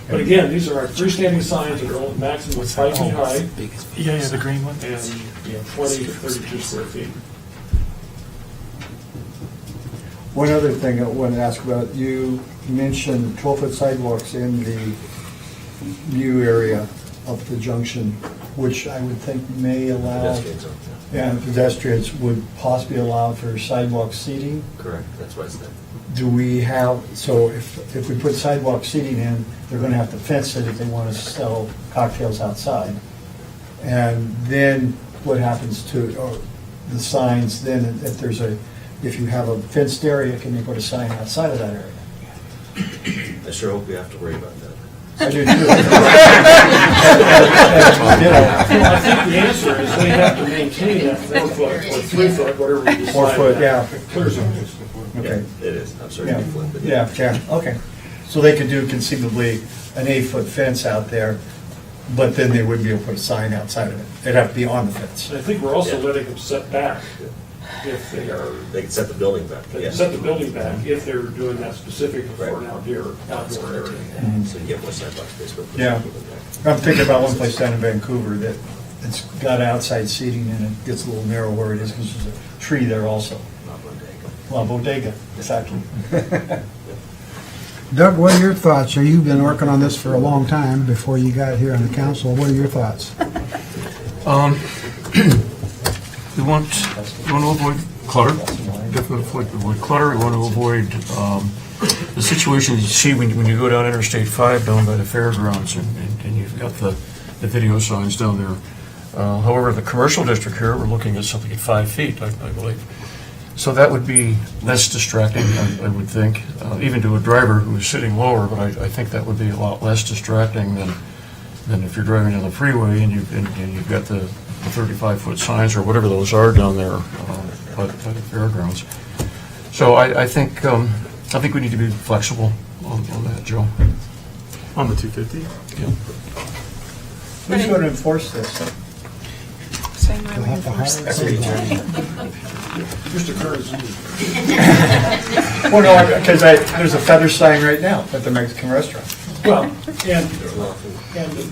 Speaker 10: But again, these are our freestanding signs that are only maximum of 5 feet high
Speaker 5: Yeah, the green one.
Speaker 10: and 20 to 32 square feet.
Speaker 6: One other thing I want to ask about, you mentioned 12-foot sidewalks in the new area up the junction, which I would think may allow,
Speaker 11: Pedestrian zone, yeah.
Speaker 6: pedestrians would possibly allow for sidewalk seating.
Speaker 11: Correct, that's why it's there.
Speaker 6: Do we have, so if we put sidewalk seating in, they're going to have to fence it if they want to sell cocktails outside. And then what happens to the signs then, if you have a fenced area, can you put a sign outside of that area?
Speaker 11: I sure hope we have to worry about that.
Speaker 6: I do too.
Speaker 10: I think the answer is they have to maintain that 4 foot or 3 foot, whatever we decide.
Speaker 6: 4 foot, yeah.
Speaker 10: Clear zone is.
Speaker 6: Okay.
Speaker 11: It is, I'm sorry to
Speaker 6: Yeah,
Speaker 11: be flip, but
Speaker 6: yeah, okay. So they could do conceivably an 8-foot fence out there, but then they wouldn't be able to put a sign outside of it. They'd have to be on the fence.
Speaker 10: And I think we're also
Speaker 11: Yeah.
Speaker 10: letting them set back if they are,
Speaker 11: They can set the building back.
Speaker 10: they
Speaker 11: yeah.
Speaker 10: can set the building back if they're doing that specific for an outdoor area.
Speaker 11: So you get more sidewalk space. but-
Speaker 6: Yeah. I'm thinking about one place down in Vancouver that it's got outside seating and it gets a little narrow where it is because there's a tree there also.
Speaker 11: Not bodega.
Speaker 6: Well, bodega, exactly.
Speaker 3: Doug, what are your thoughts? You've been working on this for a long time before you got here on the council. What are your thoughts?
Speaker 5: We want to avoid clutter, definitely avoid clutter. We want to avoid the situation that you see when you go down Interstate 5 down by the fairgrounds and you've got the video signs down there. However, the commercial district here, we're looking at something at 5 feet, I believe. So that would be less distracting, I would think, even to a driver who is sitting lower, but I think that would be a lot less distracting than if you're driving on the freeway and you've got the 35-foot signs or whatever those are down there by the fairgrounds. So I think we need to be flexible on that, Joe.
Speaker 10: On the 250?
Speaker 5: Yeah.
Speaker 6: Who's going to enforce this?
Speaker 4: Same way we
Speaker 3: We'll have to
Speaker 4: enforce
Speaker 3: hire
Speaker 4: the
Speaker 10: Just occurs.
Speaker 6: Well, no, because there's a feather sign right now at the Mexican restaurant.
Speaker 10: Well, and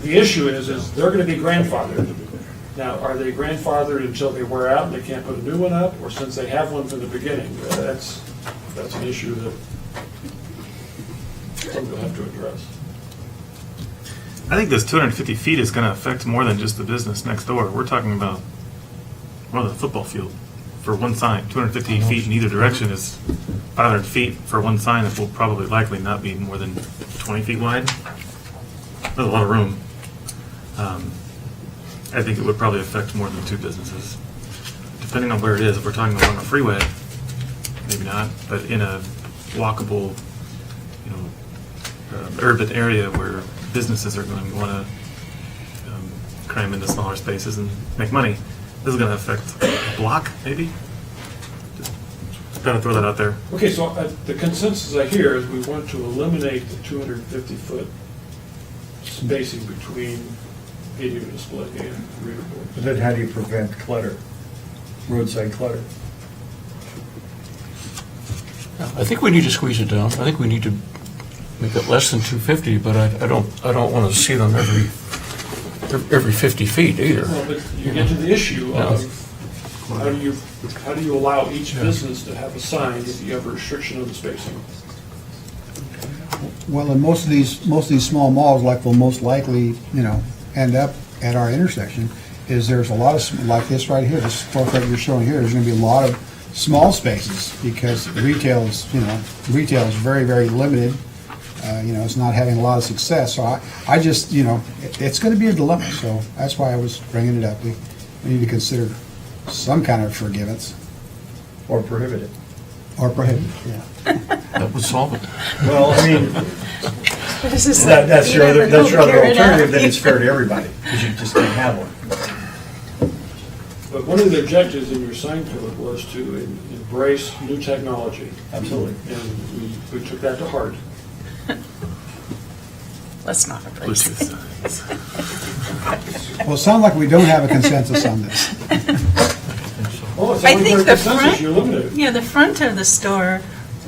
Speaker 10: the issue is they're going to be grandfathered. Now, are they grandfathered until they wear out and they can't put a new one up, or since they have one from the beginning? That's an issue that we'll have to address.
Speaker 12: I think this 250 feet is going to affect more than just the business next door. We're talking about, well, the football field for one sign. 250 feet in either direction is 500 feet for one sign that will probably likely not be more than 20 feet wide. There's a lot of room. I think it would probably affect more than two businesses. Depending on where it is, if we're talking along a freeway, maybe not, but in a walkable, urban area where businesses are going to want to cram into smaller spaces and make money, this is going to affect a block, maybe? Just got to throw that out there.
Speaker 10: Okay, so the consensus I hear is we want to eliminate the 250-foot spacing between video display and reader board.
Speaker 6: But then how do you prevent clutter, roadside clutter?
Speaker 5: I think we need to squeeze it down. I think we need to make it less than 250, but I don't want to see them every 50 feet either.
Speaker 10: Well, but you get to the issue of how do you allow each business to have a sign if you have a restriction of the spacing?
Speaker 3: Well, in most of these small malls, like will most likely, end up at our intersection, is there's a lot of, like this right here, this storefront you're showing here, there's gonna be a lot of small spaces, because retail is very, very limited. It's not having a lot of success, so I just, it's gonna be a dilemma, so that's why I was bringing it up. We need to consider some kind of forgiveness,
Speaker 6: Or prohibit it?
Speaker 3: or prohibit, yeah.
Speaker 5: That would solve it.
Speaker 6: Well, I mean,
Speaker 4: This is
Speaker 6: that's
Speaker 4: you
Speaker 6: your other
Speaker 4: never know, carry it out.
Speaker 6: alternative, then it's fair to everybody, because you just can't have one.
Speaker 10: But one of the objectives in your sign code was to embrace new technology.
Speaker 6: Absolutely.
Speaker 10: And we took that to heart.
Speaker 4: Let's not embrace it.
Speaker 12: Bluetooth signs.
Speaker 3: Well, it sounds like we don't have a consensus on this.
Speaker 10: Well, it's
Speaker 4: I
Speaker 10: only
Speaker 4: think
Speaker 10: by
Speaker 4: the
Speaker 10: consensus,
Speaker 4: front,
Speaker 10: you're limited.
Speaker 4: yeah, the front of the store,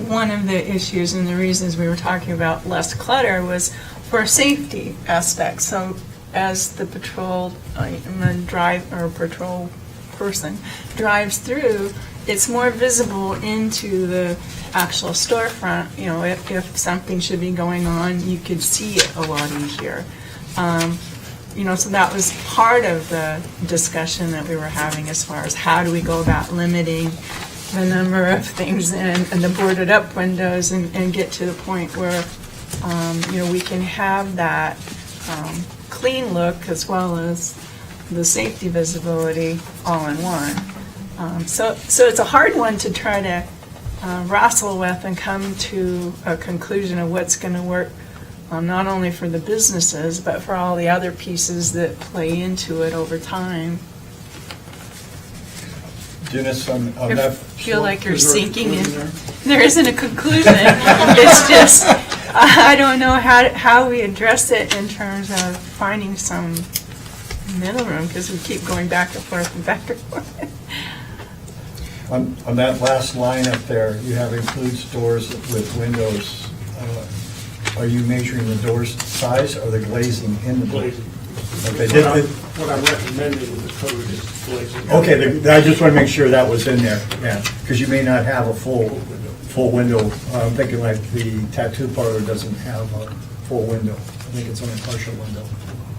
Speaker 4: one of the issues and the reasons we were talking about less clutter was for a safety aspect. So as the patrol patrol person drives through, it's more visible into the actual storefront. If something should be going on, you could see it a lot easier. So that was part of the discussion that we were having as far as how do we go about limiting the number of things and the boarded up windows and get to the point where, we can have that clean look as well as the safety visibility all in one. So it's a hard one to try to wrestle with and come to a conclusion of what's going to work not only for the businesses, but for all the other pieces that play into it over time.
Speaker 6: Dennis, on
Speaker 4: I
Speaker 6: that.
Speaker 4: feel like you're
Speaker 10: Is there a
Speaker 4: sinking in.
Speaker 10: conclusion
Speaker 4: There isn't a conclusion. It's just, I don't know how we address it in terms of finding some middle room, because we keep going back and forth and back and forth.
Speaker 6: On that last line up there, you have includes doors with windows. Are you measuring the door's size or the glazing in the door?
Speaker 10: Glazing.
Speaker 6: Okay,
Speaker 10: What I'm recommending with the code is glazing.
Speaker 6: okay, I just want to make sure that was in there, yeah, because you may not have a full window. I'm thinking like the tattoo parlor doesn't have a full window. I think it's only a partial window.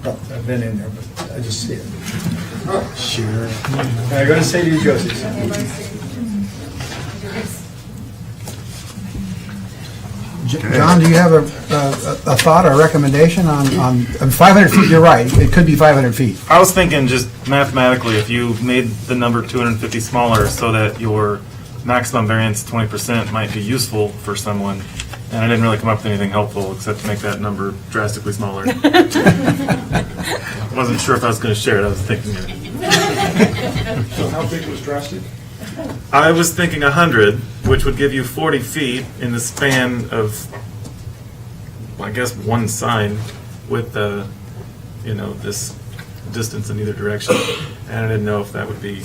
Speaker 6: Well, I've been in there, but I just see it.
Speaker 3: Sure.
Speaker 6: I'm going to say to you, Josie.
Speaker 3: John, do you have a thought or a recommendation on 500 feet? You're right, it could be 500 feet.
Speaker 12: I was thinking just mathematically, if you made the number 250 smaller so that your maximum variance 20% might be useful for someone, and I didn't really come up with anything helpful except to make that number drastically smaller. Wasn't sure if I was going to share it. I was thinking it.
Speaker 10: So how big was drastic?
Speaker 12: I was thinking 100, which would give you 40 feet in the span of, I guess, one sign with the, this distance in either direction. And I didn't know if that would be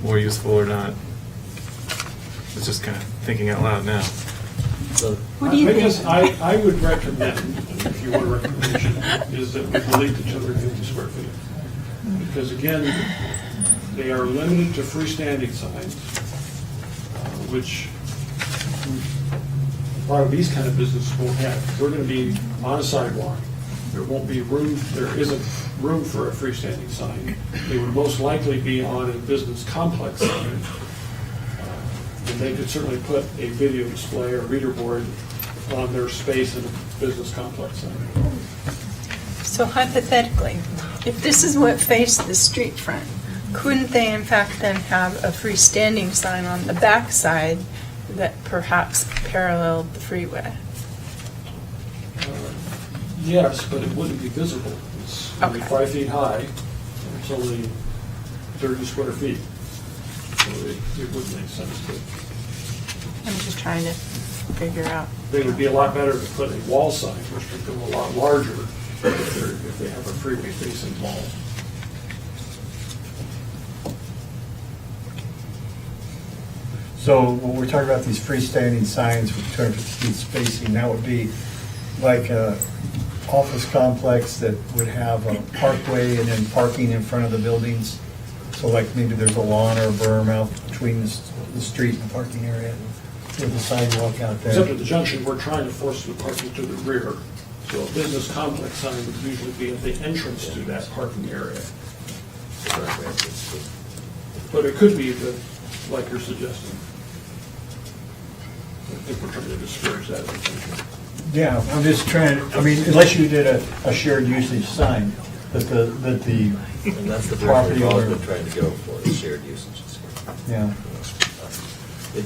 Speaker 12: more useful or not. I was just kind of thinking out loud now.
Speaker 4: What do you
Speaker 10: I
Speaker 4: think?
Speaker 10: guess I would recommend, if you want a recommendation, is that we delete the 250 square feet. Because again, they are limited to freestanding signs, which a lot of these kind of businesses won't have. We're going to be on a sidewalk. There won't be room, there isn't room for a freestanding sign. They would most likely be on a business complex sign. And they could certainly put a video display or reader board on their space in a business complex sign.
Speaker 4: So hypothetically, if this is what faced the street front, couldn't they in fact then have a freestanding sign on the back side that perhaps paralleled the freeway?
Speaker 10: Yes, but it wouldn't be visible. It's only
Speaker 4: Okay.
Speaker 10: 5 feet high, and it's only 30 square feet. So it wouldn't make sense to.
Speaker 4: I'm just trying to figure out.
Speaker 10: They would be a lot better to put a wall sign, which would become a lot larger if they have a freeway facing wall.
Speaker 6: So when we're talking about these freestanding signs with 250 feet spacing, that would be like a office complex that would have a parkway and then parking in front of the buildings. So like maybe there's a lawn or a berm out between the street and the parking area with a sidewalk out
Speaker 10: Except
Speaker 6: there.
Speaker 10: at the junction, we're trying to force the parking to the rear. So a business complex sign would usually be at the entrance to that parking area. But it could be that, like you're suggesting. I think we're trying to discourage that.
Speaker 6: Yeah, I'm just trying, unless you did a shared usage sign, that the
Speaker 11: And that's the
Speaker 6: property
Speaker 11: direction we've always
Speaker 6: owner,
Speaker 11: been trying to go for, the shared usages.
Speaker 6: yeah.
Speaker 11: It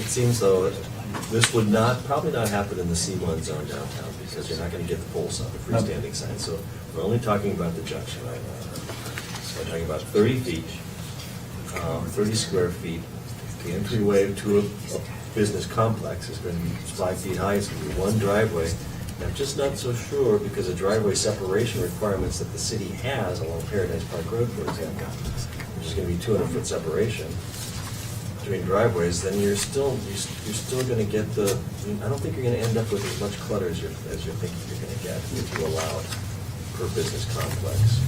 Speaker 11: seems though, that this would probably not happen in the C1 zone downtown, because you're not gonna get the pole sign, the freestanding sign. So we're only talking about the junction right now. So we're talking about 30 feet, 30 square feet. The entryway to a business complex is going to be 5 feet high, it's going to be one driveway. And I'm just not so sure, because the driveway separation requirements that the city has along Paradise Park Road, for example, which is going to be 200-foot separation between driveways, then you're still going to get the, I don't think you're going to end up with as much clutter as you're thinking you're going to get if you allow it per business complex.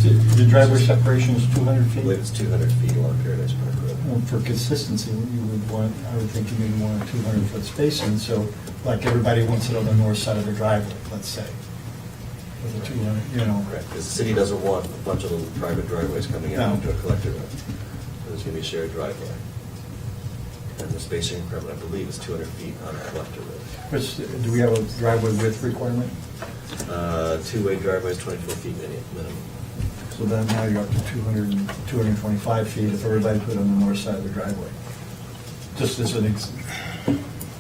Speaker 6: The driveway separation is 200
Speaker 11: I
Speaker 6: feet?
Speaker 11: believe it's 200 feet along Paradise Park Road.
Speaker 6: Well, for consistency, I would think you would want a 200-foot spacing, so like everybody wants it on the north side of the driveway, let's say. With a 200,
Speaker 11: Correct, because the city doesn't want a bunch of little private driveways coming in
Speaker 6: No.
Speaker 11: onto a collector road. So there's going to be a shared driveway. And the spacing requirement, I believe, is 200 feet on a collector road.
Speaker 6: Do we have a driveway width requirement?
Speaker 11: Two-way driveway is 24 feet minimum.
Speaker 6: So then now you're up to 225 feet if everybody put on the north side of the driveway. Just as an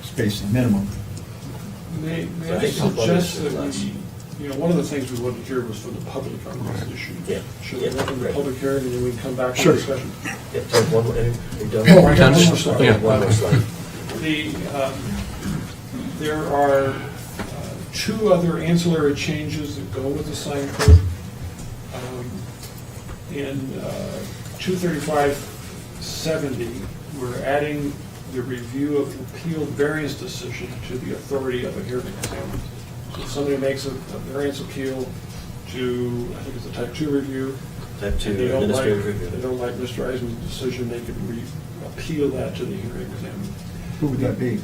Speaker 6: spacing minimum.
Speaker 10: May
Speaker 11: I
Speaker 10: I
Speaker 11: think the
Speaker 10: suggest
Speaker 11: public
Speaker 10: that
Speaker 11: should
Speaker 10: we, one of the things we wanted to hear was from the public on this issue.
Speaker 11: Yeah.
Speaker 10: Should we
Speaker 11: Yeah.
Speaker 10: open the
Speaker 11: Right.
Speaker 10: public hearing and then we can come back to
Speaker 6: Sure.
Speaker 10: discussion?
Speaker 11: Yeah, Ted, one more, are you done?
Speaker 10: Oh, I got one more slide.
Speaker 11: Okay, one more slide.
Speaker 10: There are two other ancillary changes that go with the sign code. In 23570, we're adding the review of an appealed variance decision to the authority of a hearing examiner. So if somebody makes a variance appeal to, I think it's a type 2 review,
Speaker 11: Type 2
Speaker 10: and they don't like,
Speaker 11: administrative review.
Speaker 10: they don't like Mr. Eisman's decision, they can appeal that to the hearing examiner.
Speaker 6: Who would that be?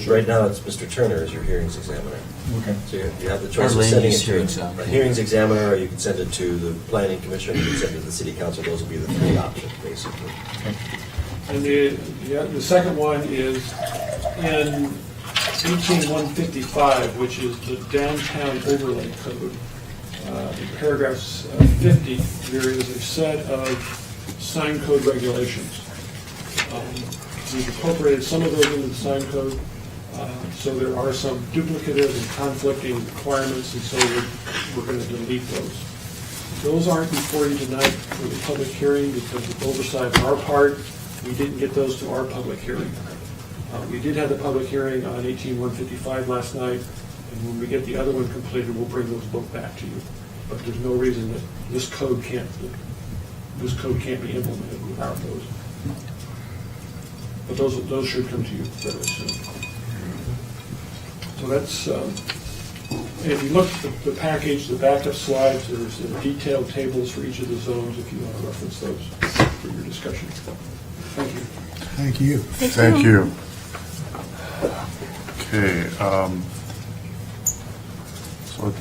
Speaker 11: Right now, it's Mr. Turner as your hearings examiner.
Speaker 6: Okay.
Speaker 11: So you have the choice
Speaker 2: Or
Speaker 11: of sending it
Speaker 2: land use
Speaker 11: to
Speaker 2: hearings,
Speaker 11: a hearings examiner, or you can send it to the planning commission, or you can send it to the city council. Those will be the three options, basically.
Speaker 10: And the second one is in 18155, which is the downtown overlay code. In paragraphs 50, there is a set of sign code regulations. We've incorporated some of those into the sign code, so there are some duplicative and conflicting requirements, and so we're going to delete those. Those aren't before you tonight for the public hearing because of oversight on our part. We didn't get those to our public hearing. We did have the public hearing on 18155 last night, and when we get the other one completed, we'll bring those both back to you. But there's no reason that this code can't be implemented without those. But those should come to you fairly soon. So that's, if you look at the package, the backup slides, there's detailed tables for each of the zones if you want to reference those for your discussion. Thank you.
Speaker 3: Thank you.
Speaker 1: Thank you. Okay, so at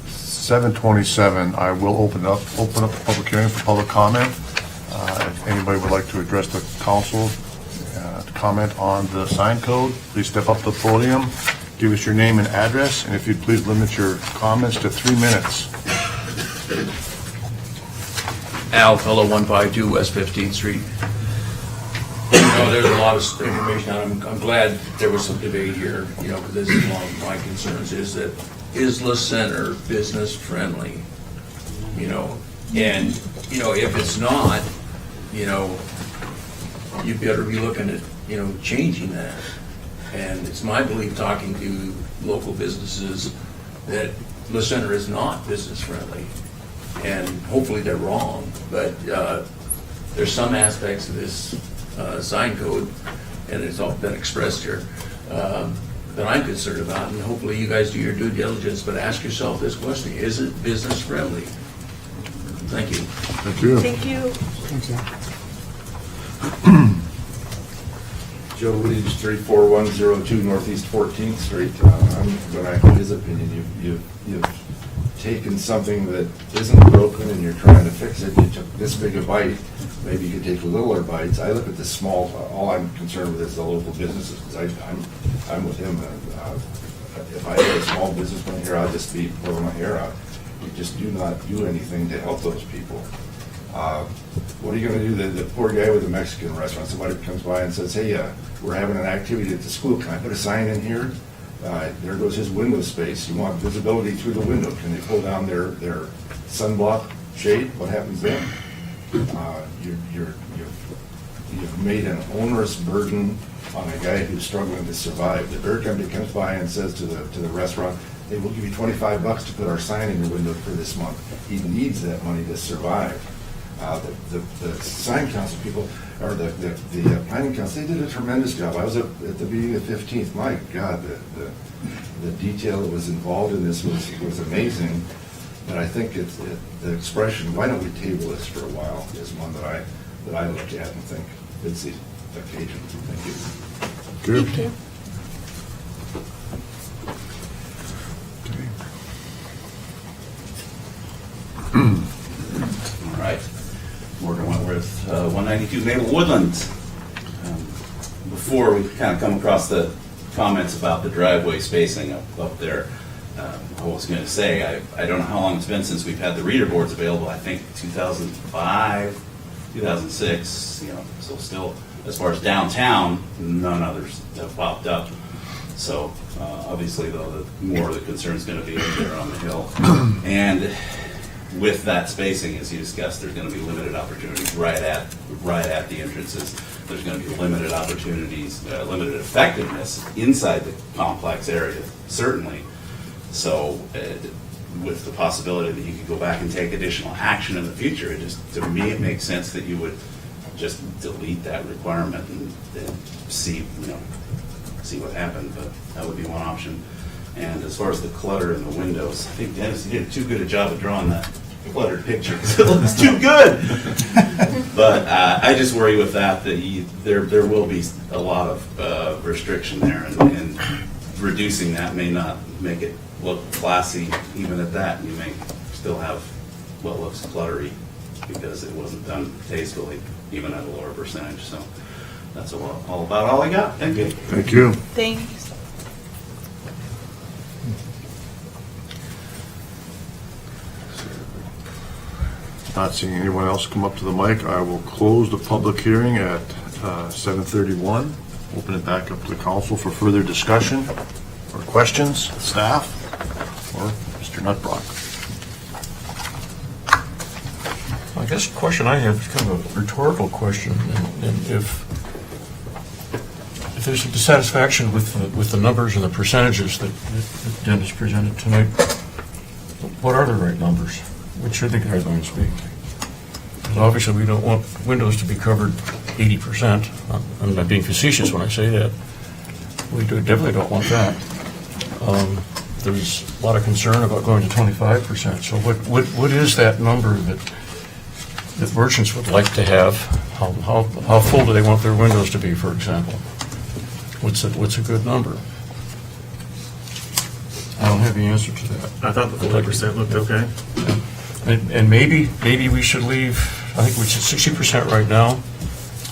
Speaker 1: 7:27, I will open up the public hearing for public comment. If anybody would like to address the council, to comment on the sign code, please step up to the podium, give us your name and address, and if you'd please limit your comments to 3 minutes.
Speaker 13: Al Fellow, 152 West 15th Street. You know, there's a lot of information on it. I'm glad there was some debate here, you know, because this is one of my concerns, is La Center business friendly? You know, and, you know, if it's not, you know, you better be looking at, you know, changing that. And it's my belief, talking to local businesses, that La Center is not business friendly. And hopefully they're wrong, but there's some aspects of this sign code, and it's all been expressed here, that I'm concerned about, and hopefully you guys do your due diligence, but ask yourself this question: is it business friendly? Thank you.
Speaker 1: Thank you.
Speaker 4: Thank you.
Speaker 3: Thanks, Al.
Speaker 9: Joe Woodage, 34102 Northeast 14th Street. When I heard his opinion, you've taken something that isn't broken and you're trying to fix it. You took this big a bite. Maybe you could take littler bites. I look at the small. All I'm concerned with is the local businesses, because I'm with him. If I had a small businessman here, I'd just be pulling my hair out. You just do not do anything to help those people. What are you going to do? The poor guy with the Mexican restaurant, somebody comes by and says, hey, we're having an activity at the school. Can I put a sign in here? There goes his window space. You want visibility through the window. Can they pull down their sunblock shade? What happens then? You've made an onerous burden on a guy who's struggling to survive. The beer company comes by and says to the restaurant, hey, we'll give you $25 to put our sign in your window for this month. He needs that money to survive. The sign council people, or the planning council, they did a tremendous job. I was at the meeting of 15th. My God, the detail that was involved in this was amazing. But I think the expression, why don't we table this for a while, is one that I look at and think it's the occasion. Thank you.
Speaker 1: Good.
Speaker 4: Thank you.
Speaker 8: All right. Morgan Wentworth, 192 Maple Woodlands. Before we kind of come across the comments about the driveway spacing up there, I was going to say, I don't know how long it's been since we've had the reader boards available. I think 2005, 2006, you know, so still, as far as downtown, none others have popped up. So obviously, though, the more the concern is going to be up there on the hill. And with that spacing, as you discussed, there's going to be limited opportunities right at the entrances. There's going to be limited opportunities, limited effectiveness inside the complex area, certainly. So with the possibility that you could go back and take additional action in the future, to me, it makes sense that you would just delete that requirement and see what happened. But that would be one option. And as far as the clutter in the windows, I think Dennis, you did too good a job of drawing that cluttered picture. It looks too good. But I just worry with that there will be a lot of restriction there, and reducing that may not make it look classy. Even at that, you may still have what looks cluttery because it wasn't done tastefully, even at a lower percentage. So that's all about all I got. Thank you.
Speaker 1: Thank you.
Speaker 4: Thanks.
Speaker 1: Not seeing anyone else come up to the mic, I will close the public hearing at 7:31. Open it back up to the council for further discussion or questions, staff, or Mr. Nutbrock.
Speaker 5: I guess the question I have is kind of a rhetorical question, and if there's a dissatisfaction with the numbers and the percentages that Dennis presented tonight, what are the right numbers? What should the guidelines be? Because obviously, we don't want windows to be covered 80%. I'm not being facetious when I say that. We definitely don't want that. There's a lot of concern about going to 25%. So what is that number that merchants would like to have? How full do they want their windows to be, for example? What's a good number? I don't have the answer to that.
Speaker 12: I thought the 40% looked okay.
Speaker 5: And maybe we should leave, I think we're at 60% right now.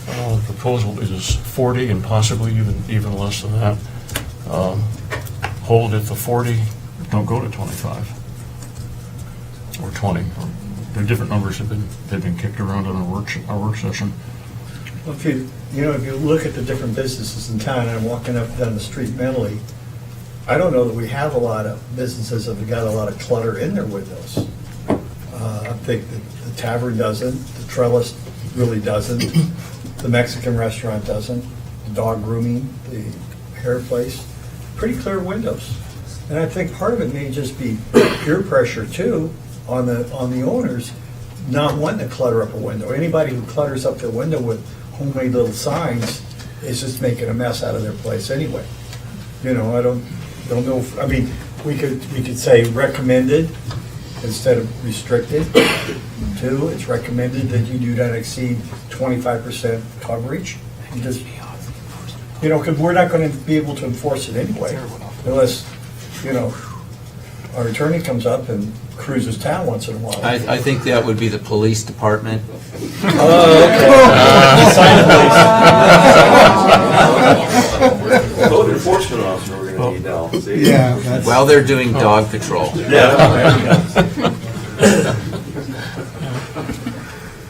Speaker 5: The proposal is 40 and possibly even less than that. Hold at the 40, don't go to 25 or 20. The different numbers have been kicked around in our work session.
Speaker 6: Well, if you look at the different businesses in town, and I'm walking up and down the street mentally, I don't know that we have a lot of businesses that have got a lot of clutter in their windows. I think the tavern doesn't, the Trellis really doesn't, the Mexican restaurant doesn't, the dog grooming, the hair place, pretty clear windows. And I think part of it may just be peer pressure too on the owners not wanting to clutter up a window. Anybody who clutters up their window with homemade little signs is just making a mess out of their place anyway. I don't know. I mean, we could say recommended instead of restricted. 2, it's recommended that you do not exceed 25% coverage. Because we're not going to be able to enforce it anyway, unless, our attorney comes up and cruises town once in a while.
Speaker 2: I think that would be the police department.
Speaker 7: Code enforcement officer we're going to need now. See?
Speaker 3: Yeah, that's,
Speaker 2: While they're doing dog patrol.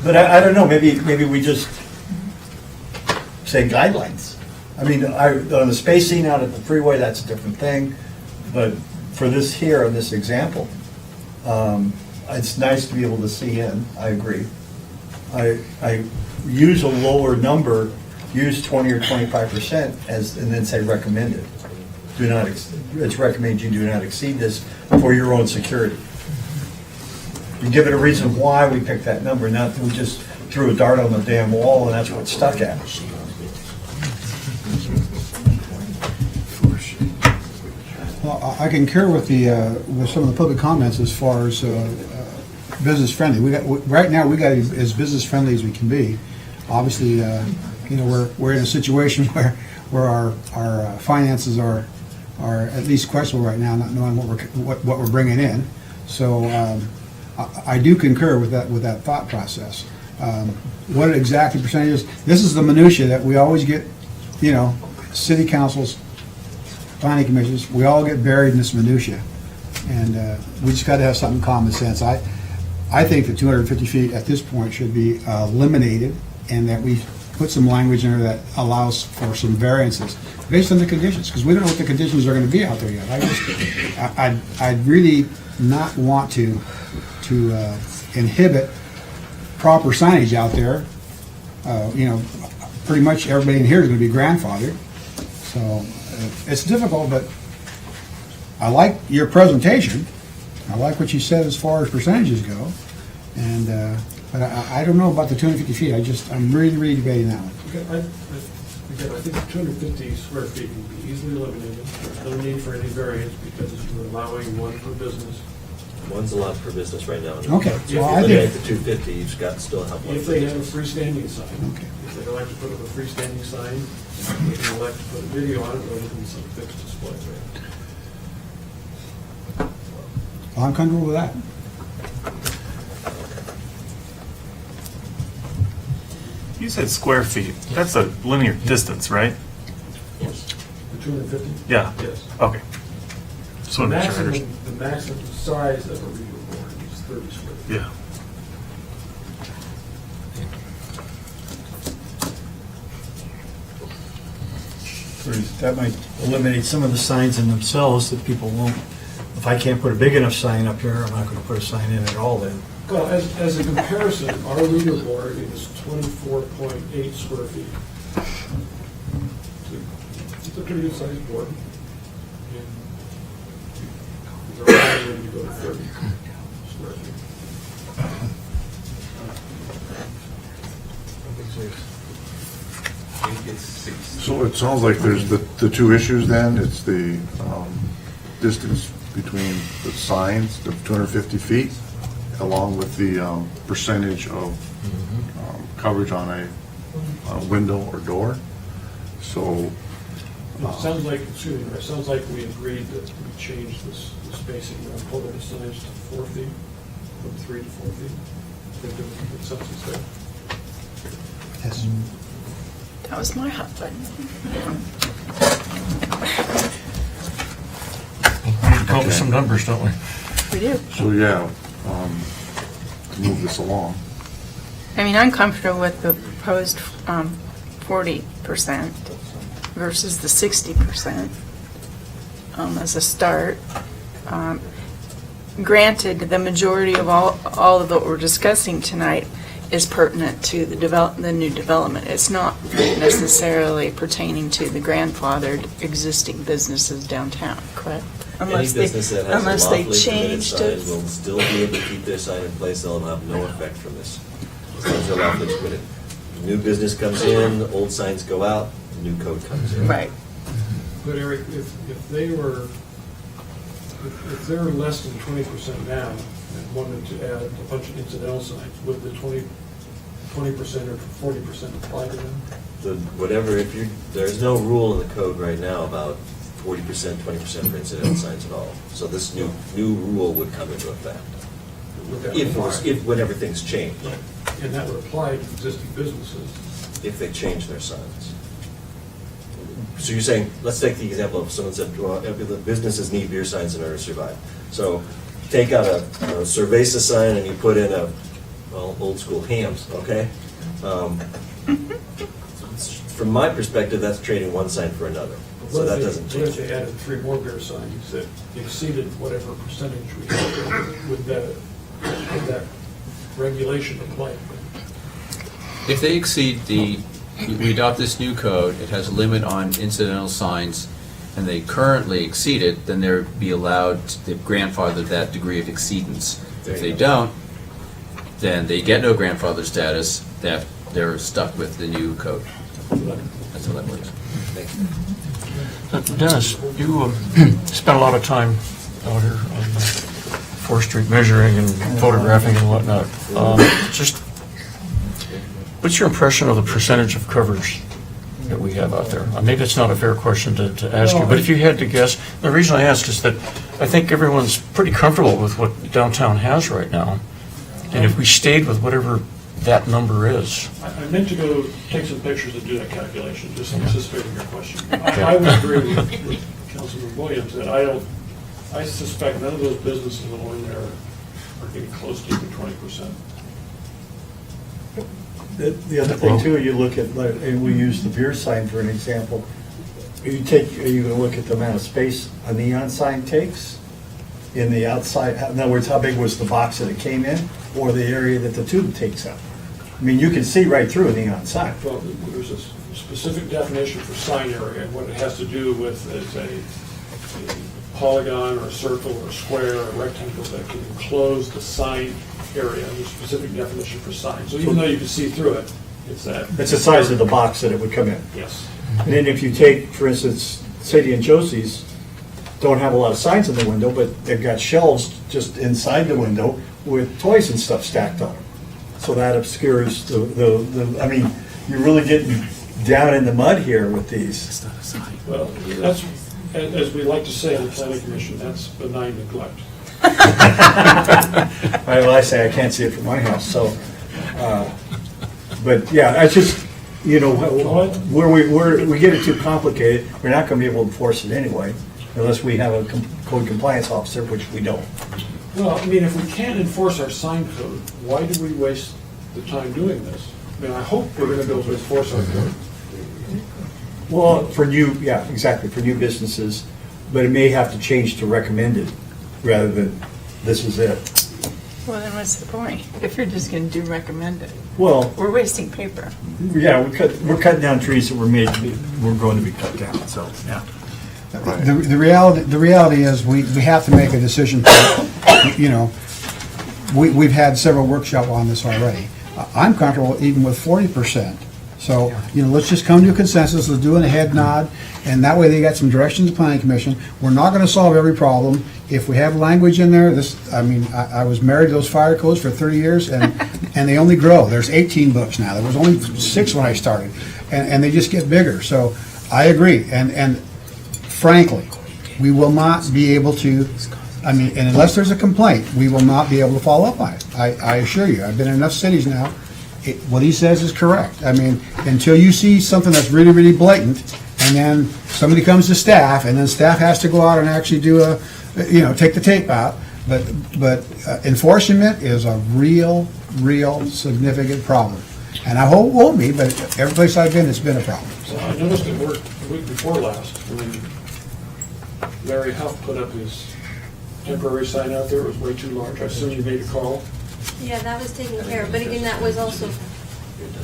Speaker 6: But I don't know, maybe we just say guidelines. I mean, on the spacing out at the freeway, that's a different thing, but for this here, on this example, it's nice to be able to see in, I agree. I use a lower number, use 20 or 25% and then say recommended. It's recommended you do not exceed this for your own security. You give it a reason why we picked that number, not that we just threw a dart on the damn wall and that's what it's stuck at.
Speaker 3: well, I concur with with some of the public comments as far as business friendly. Right now, we got to be as business friendly as we can be. Obviously, we're in a situation where our finances are at least questionable right now, not knowing what we're bringing in. So I do concur with that thought process. What exactly percentages? This is the minutia that we always get. City councils, planning commissions, we all get buried in this minutia, and we just got to have something common sense. I think the 250 feet at this point should be eliminated, and that we put some language in there that allows for some variances based on the conditions, because we don't know what the conditions are going to be out there yet. I'd really not want to inhibit proper signage out there. Pretty much everybody in here is going to be grandfathered, so it's difficult. But I like your presentation. I like what you said as far as percentages go, and but I don't know about the 250 feet. I'm really debating that one.
Speaker 10: I think 250 square feet can be easily eliminated. There's no need for any variance because you're allowing one per business.
Speaker 11: One's allowed per business right now.
Speaker 3: Okay.
Speaker 11: If you
Speaker 3: Well, I
Speaker 11: eliminate
Speaker 3: think-
Speaker 11: the 250, you've got still have one.
Speaker 10: If
Speaker 11: per
Speaker 10: they have a
Speaker 11: business.
Speaker 10: freestanding sign.
Speaker 3: Okay.
Speaker 10: If they elect to put up a freestanding sign, they can elect to put a video on it rather than some fixed display.
Speaker 3: Well, I'm comfortable with that.
Speaker 12: You said square feet. That's a linear distance, right?
Speaker 10: Yes. The 250?
Speaker 12: Yeah.
Speaker 10: Yes.
Speaker 12: Okay. Just want to make sure I
Speaker 10: The
Speaker 12: understand.
Speaker 10: maximum size of a video board is 30 square feet.
Speaker 12: Yeah.
Speaker 6: That might eliminate some of the signs in themselves that people won't, if I can't put a big enough sign up here, I'm not going to put a sign in at all then.
Speaker 10: Well, as a comparison, our leaderboard is 24.8 square feet. It's a pretty good sized board. And they're all ready to go to 30 square feet.
Speaker 1: So it sounds like there's the two issues then. It's the distance between the signs, the 250 feet, along with the percentage of coverage on a window or door. So,
Speaker 10: It sounds like, excuse me, it sounds like we agreed that we changed the spacing of total signage to 4 feet, from 3 to 4 feet. I think there was a consensus there.
Speaker 3: Yes.
Speaker 4: That was my hot button.
Speaker 5: We need to come up with some numbers, don't we?
Speaker 4: We do.
Speaker 1: so yeah, to move this along.
Speaker 4: I mean, I'm comfortable with the proposed 40% versus the 60% as a start. Granted, the majority of all of what we're discussing tonight is pertinent to the new development. It's not necessarily pertaining to the grandfathered existing businesses downtown, correct?
Speaker 11: Any business that has
Speaker 4: unless
Speaker 11: a
Speaker 4: they
Speaker 11: lawfully permitted
Speaker 4: changed
Speaker 11: sign
Speaker 4: it.
Speaker 11: will still be able to keep their sign in place, they'll have no effect from this. As long as they're lawfully permitted. New business comes in, the old signs go out, the new code comes in.
Speaker 4: Right.
Speaker 10: But Eric, if they were, if they're less than 20% now and wanted to add a bunch of incidental signs, would the 20% or 40% apply to them?
Speaker 11: Whatever, there's no rule in the code right now about 40%, 20% for incidental signs at all. So this new rule would come into effect.
Speaker 10: Would that
Speaker 11: If whenever things change,
Speaker 10: And that would apply to existing businesses.
Speaker 11: if they change their signs. So you're saying, let's take the example of someone said, well, the businesses need beer signs in order to survive. So take out a Cerveza sign and you put in old school hams, okay? From my perspective, that's trading one sign for another. So that doesn't
Speaker 10: What if
Speaker 11: change.
Speaker 10: they added 3 more beer signs that exceeded whatever percentage we had? Would that regulation apply?
Speaker 2: If they exceed we adopt this new code, it has a limit on incidental signs, and they currently exceed it, then they'd be allowed, to grandfather that degree of exceedance. If they don't, then they get no grandfather status, they're stuck with the new code. That's how that works.
Speaker 5: Dennis, you spent a lot of time out here on 4th Street measuring and photographing and whatnot. Just, what's your impression of the percentage of coverage that we have out there? Maybe it's not a fair question to ask you, but if you had to guess, the reason I ask is that I think everyone's pretty comfortable with what downtown has right now. And if we stayed with whatever that number is.
Speaker 10: I meant to go take some pictures and do that calculation, just anticipating your question. I would agree with Councilman Williams that I suspect none of those businesses along there are getting close to even 20%.
Speaker 6: The other thing too, you look at, and we use the beer sign for an example. Are you going to look at the amount of space a neon sign takes in the outside? In other words, how big was the box that it came in, or the area that the tube takes up? I mean, you can see right through a neon sign.
Speaker 10: Well, there's a specific definition for sign area, and what it has to do with is a polygon or a circle or a square or a rectangle that can enclose the sign area. There's a specific definition for sign. So even though you can see through it, it's that.
Speaker 6: It's the size of the box that it would come in.
Speaker 10: Yes.
Speaker 6: And then if you take, for instance, Sadie and Josie's, don't have a lot of signs in the window, but they've got shelves just inside the window with toys and stuff stacked on them. So that obscures I mean, you're really getting down in the mud here with these.
Speaker 10: Well, that's, as we like to say on the planning commission, that's benign neglect.
Speaker 6: Well, I say I can't see it from my house, so, but yeah, I just, where we get it too complicated, we're not gonna be able to enforce it anyway, unless we have a code compliance officer, which we don't.
Speaker 10: Well, I mean, if we can't enforce our sign code, why do we waste the time doing this? I mean, I hope we're gonna be able to enforce our code.
Speaker 6: Well, for new, yeah, exactly, for new businesses, but it may have to change to recommended rather than this is it.
Speaker 4: Well, then what's the point? If you're just going to do recommended,
Speaker 6: Well,
Speaker 4: we're wasting paper.
Speaker 6: yeah, we're cutting down trees that we're going to be cut down, so, yeah.
Speaker 3: The reality is, we have to make a decision, you know, we've had several workshops on this already. I'm comfortable even with 40%. So, you know, let's just come to a consensus, let's do a head nod, and that way they got some direction to the planning commission. We're not gonna solve every problem. If we have language in there, I was married to those fire codes for 30 years, and they only grow. There's 18 books now. There was only 6 when I started, and they just get bigger. So, I agree, and frankly, we will not be able to, and unless there's a complaint, we will not be able to follow up on it. I assure you, I've been in enough cities now. What he says is correct. Until you see something that's really, really blatant, and then somebody comes to staff, and then staff has to go out and actually do take the tape out. But enforcement is a real significant problem. And I hope it won't be, but every place I've been, it's been a problem.
Speaker 10: So I noticed it worked the week before last, when Larry Huff put up his temporary sign out there. It was way too large. I assume you made a call.
Speaker 14: Yeah, that was taken care of, but again, that was also,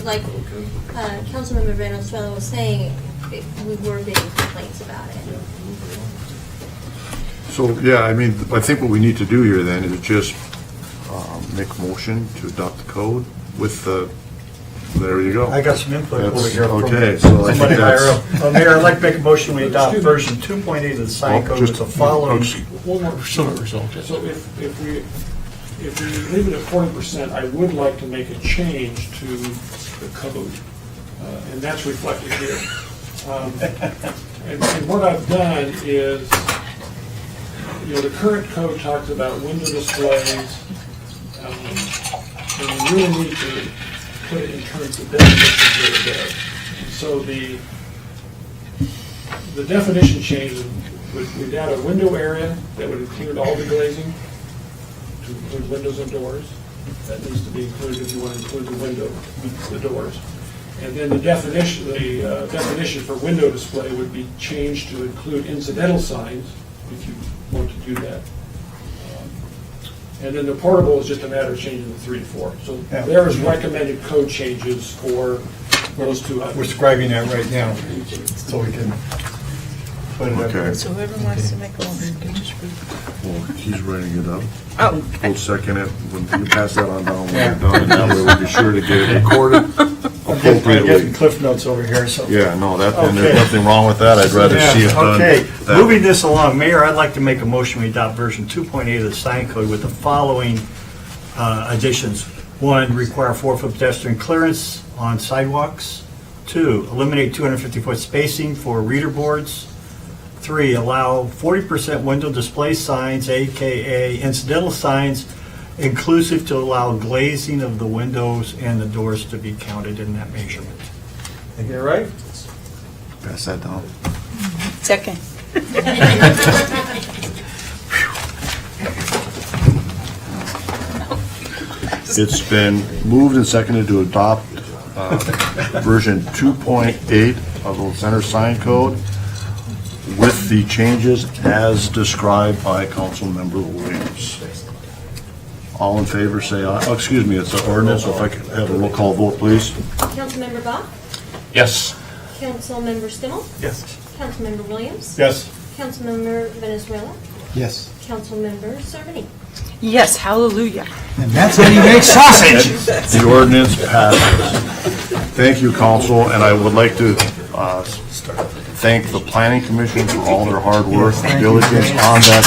Speaker 14: like, Councilmember Valenzuela was saying, we were getting complaints about it.
Speaker 1: So, yeah, I think what we need to do here then is just make a motion to adopt the code with the, there you go.
Speaker 6: I got some input over
Speaker 1: That's-
Speaker 6: here. from
Speaker 1: okay, so I think
Speaker 6: somebody higher
Speaker 1: that's-
Speaker 6: up. Mayor, I'd like to make a motion, we adopt version 2.8 of the sign code with the following.
Speaker 10: One more.
Speaker 5: Still not resolved.
Speaker 10: So if we leave it at 40%, I would like to make a change to the code, and that's reflected here. And what I've done is, the current code talks about window displays, and we really need to put it in terms of definitions that are there. So the definition change would add a window area that would include all the glazing, to include windows and doors. That needs to be included if you want to include the doors. And then the definition for window display would be changed to include incidental signs, if you want to do that. And then the portable is just a matter of changing the 3 to 4. So there is recommended code changes for those two items.
Speaker 6: We're scribing that right now, so we can put it up.
Speaker 1: Okay,
Speaker 4: So whoever wants to make a motion can just read.
Speaker 1: well, he's writing it up.
Speaker 4: Oh,
Speaker 1: We'll second it, when you pass that on down, when we're done, and that way we'll be sure to get it recorded
Speaker 6: I'm getting
Speaker 1: appropriately.
Speaker 6: Cliff Notes over here, so.
Speaker 1: Yeah, no, and there's
Speaker 6: Okay.
Speaker 1: nothing wrong with that, I'd rather see it done.
Speaker 6: Okay,
Speaker 1: that-
Speaker 6: moving this along, Mayor, I'd like to make a motion, we adopt version 2.8 of the sign code with the following additions. 1, require 4-foot pedestrian clearance on sidewalks. 2, eliminate 250-foot spacing for reader boards. 3, allow 40% window display signs, AKA incidental signs, inclusive to allow glazing of the windows and the doors to be counted in that measurement. Think you're right?
Speaker 1: Pass that down.
Speaker 4: second.
Speaker 1: It's been moved and seconded to adopt version 2.8 of the center sign code with the changes as described by Councilmember Williams. All in favor, say aye. Oh, excuse me, it's an ordinance, so if I could have a roll call vote, please.
Speaker 14: Councilmember Bach?
Speaker 5: Yes.
Speaker 14: Councilmember Stimmel?
Speaker 6: Yes.
Speaker 14: Councilmember Williams?
Speaker 6: Yes.
Speaker 14: Councilmember Venezuela?
Speaker 3: Yes.
Speaker 14: Councilmember Cervini?
Speaker 4: Yes, hallelujah.
Speaker 3: And that's how you make sausage.
Speaker 1: The ordinance passes. Thank you, council, and I would like to thank the planning commission for all their hard work and diligence on that,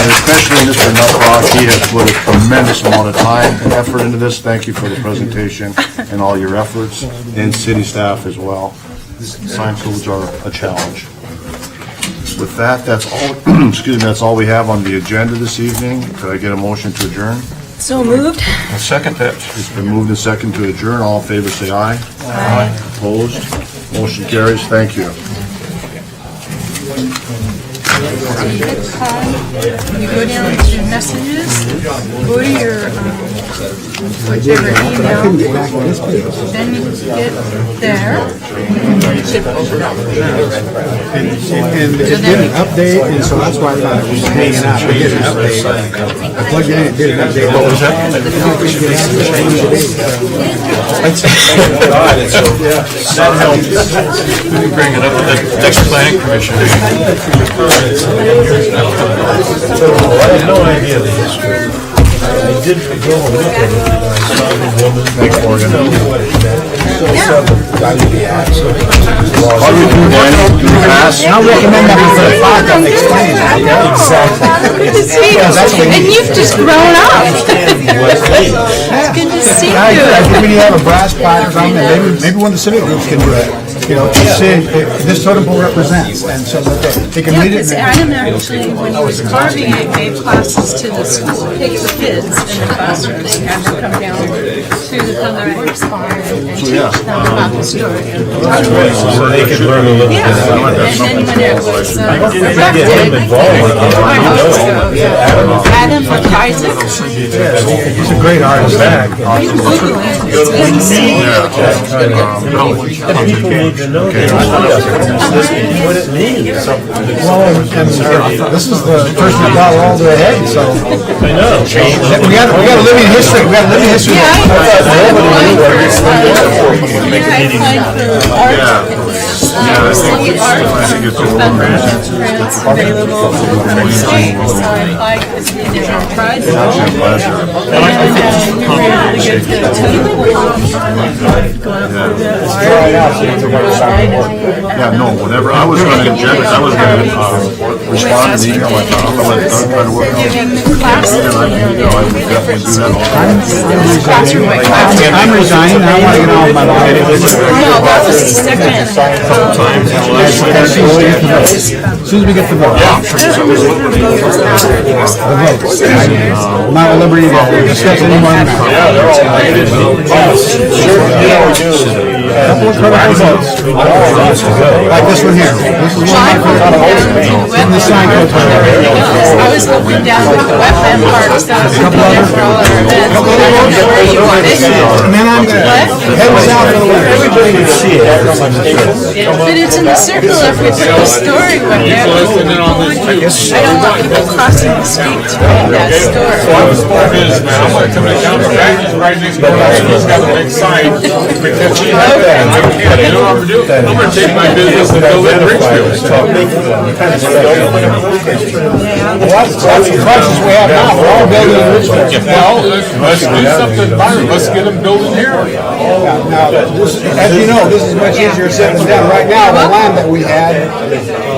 Speaker 1: and especially Mr. Nutrock. He has put a tremendous amount of time and effort into this. Thank you for the presentation and all your efforts, and city staff as well. Sign codes are a challenge. With that, that's all, excuse me, that's all we have on the agenda this evening. Could I get a motion to adjourn?
Speaker 4: So moved?
Speaker 5: I'll second that.
Speaker 1: It's been moved and second to adjourn. All in favor, say aye. Aye. Opposed? Motion carries. Thank you.
Speaker 4: You go down to messages, go to your, whichever email, then you get there, and it should open up.
Speaker 3: And it did an update, and so that's why I thought it was hanging out. It did an update. I plugged it in, it did an update. What was that?
Speaker 13: That helps. Bring it up to the next planning commission.
Speaker 15: I had no idea the history. I did go and look at it, and I saw the woman. Thanks, Morgan.
Speaker 3: I'll recommend that for the fact that explains it.
Speaker 4: Good to see you. And you've just grown up. It's good to see
Speaker 3: I think we
Speaker 4: you.
Speaker 3: need to have a brass plaque or something, maybe one of the civic groups can do it. You know, to say, this totem pole represents, and so that they can
Speaker 4: Yeah,
Speaker 3: read it.
Speaker 4: because Adam actually, when he was carving it, gave classes to the school, take the kids in the classroom. They had them come down to the public works barn and teach them about the story.
Speaker 15: So they could learn a little bit.
Speaker 4: Yeah, and then when it was
Speaker 15: Get him involved.
Speaker 4: Adam Isaac.
Speaker 3: He's a great artist.
Speaker 4: It's good to see you.
Speaker 15: The people need to know what it means.
Speaker 3: Well, and this is the person that got all the head, so.
Speaker 15: I know.
Speaker 3: We got a living history, we got a living history.
Speaker 4: Yeah, I applied for art. Grants available from the state, so I applied because we never tried it. And you're able to get the totem pole. Going up for the art.
Speaker 1: Yeah, no, whatever, I was gonna inject it, I was gonna, respond to the email, I thought, I'm gonna let Doug try to work on it.
Speaker 4: Giving classes,
Speaker 1: I would definitely do that all.
Speaker 4: classroom by classroom.
Speaker 3: I'm resigning, I want to get on with my life.
Speaker 4: No, that was the second.
Speaker 3: As soon as we get the vote. The votes. I'm not at liberty to discuss any more than that. Couple of critical votes. Like this one here. This is one of my critical. In the sign code.
Speaker 4: I was hoping down with the wetland part, so I was looking there for all our events. I don't know where you want it.
Speaker 3: And then I'm heading south for the winter.
Speaker 15: Everybody can see it.
Speaker 4: But it's in the circle if we put the story with it. I don't want people crossing the street to read that story.
Speaker 10: I'm gonna come to county, right next door, he's got a big sign, because he had that, and I can't, you know what I'm gonna do? I'm gonna take my business and build it in Richfield.
Speaker 3: Lots of questions we have now, we're all building in Richmond.
Speaker 10: Well, let's do something, Byron, let's get them building here.
Speaker 3: Now, as you know, this is much easier said than done. Right now, the land that we had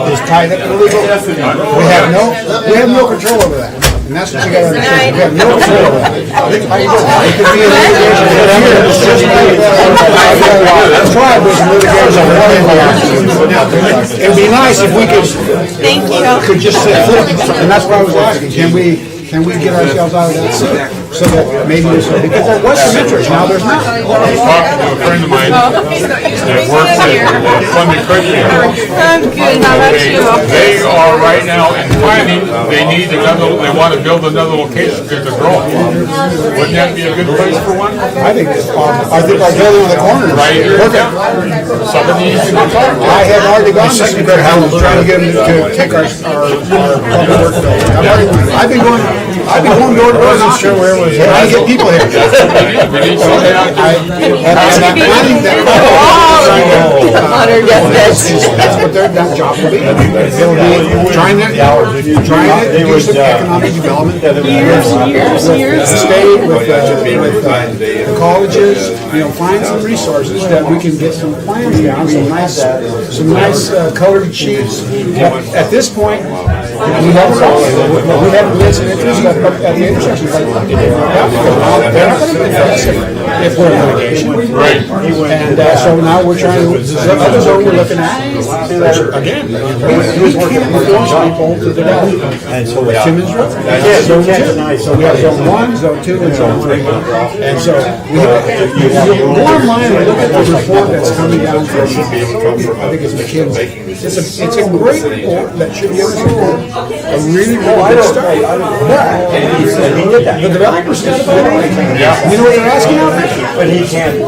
Speaker 3: is tied up illegal. We have no control over that. And that's what you gotta understand. We have no control over that. It could be a litigation. That's why there's litigation on one end. It'd be nice if we could just say, and that's why I was asking, can we get ourselves out of that so that maybe there's, because there was some interest, now there's not.
Speaker 10: I was talking to a friend of mine that works at Columbia Cricket.
Speaker 4: I'm good, how about you?
Speaker 10: They are right now in planning, they want to build another location because they're growing. Wouldn't that be a good place for one?
Speaker 3: I think our building on the corner is
Speaker 10: Right here.
Speaker 3: perfect.
Speaker 10: Somebody needs to go talk.
Speaker 3: I have already gone to Secretary Howell trying to get him to take our public works building. I've been going door to door, not sure where it was. I get people here.
Speaker 10: We need somebody out there.
Speaker 3: That's what their job will be. They'll be trying to do some economic development. With the state, with the colleges, find some resources that we can get some plans down, some nice colored sheets. At this point, we haven't made some interest at the intersections. They're not going to invest. if we're in litigation.
Speaker 12: Right.
Speaker 3: And so now we're trying to, the other zone we're looking at, again, we can't force people to develop. And so with Simmons Road, zone 2. So we have zone 1, zone 2, and zone 3. And so we go online and look at the report that's coming down from, I think it's McKinsey. It's a great report that should be able to support a really, really good start. But the developers got to vote. You know what they're asking out there?
Speaker 6: But he can't, be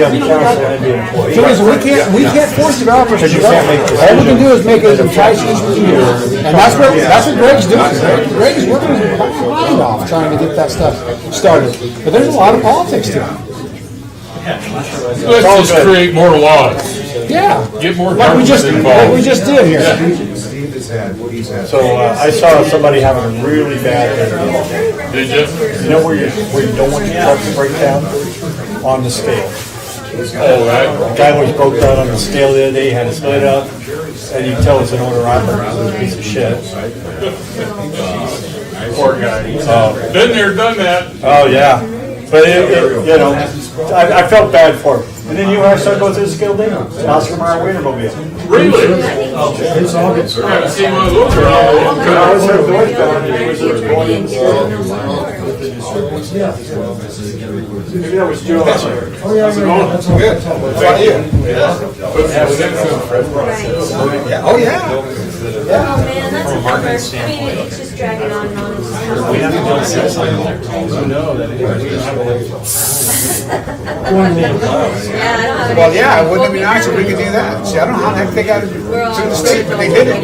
Speaker 6: on the council and be an employee.
Speaker 3: So listen, we can't force developers to develop. All we can do is make it as enticing as we can do. And that's what Greg's doing. Greg is working his behind off trying to get that stuff started. But there's a lot of politics to it.
Speaker 12: Let's just create more laws.
Speaker 3: Yeah.
Speaker 12: Get more
Speaker 3: Like we
Speaker 12: government
Speaker 3: just
Speaker 12: involved.
Speaker 3: did here.
Speaker 6: So I saw somebody having a really bad day.
Speaker 12: Did you?
Speaker 6: You know where you don't want your truck to break down? On the scale.
Speaker 12: Oh, right.
Speaker 6: The guy was broke down on the scale the other day, he had to split it up, and you can tell it's an owner operator, it's a piece of shit.
Speaker 12: Poor guy. Been there, done that.
Speaker 6: Oh, yeah. But you know, I felt bad for him. And then you and I started going through the scale thing, Oscar Mayer Wienermobile.
Speaker 12: Really?
Speaker 6: It's all good.
Speaker 12: I haven't seen one of those for a long
Speaker 6: I was
Speaker 12: time.
Speaker 6: there northbound, and it was going in. Maybe that was Joe. Oh, yeah, that's good. How about you?
Speaker 3: Oh, yeah.
Speaker 14: Oh, man, that's a bummer. I mean, it's just dragging on and on. It's just
Speaker 6: We have to go sell something.
Speaker 14: Yeah, I don't have any.
Speaker 3: Well, yeah, wouldn't it be nice if we could do that? See, I don't know how the heck they got it through the state, but they did it.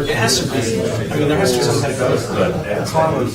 Speaker 8: It has to be, I mean, there has to be some kind of, but as long as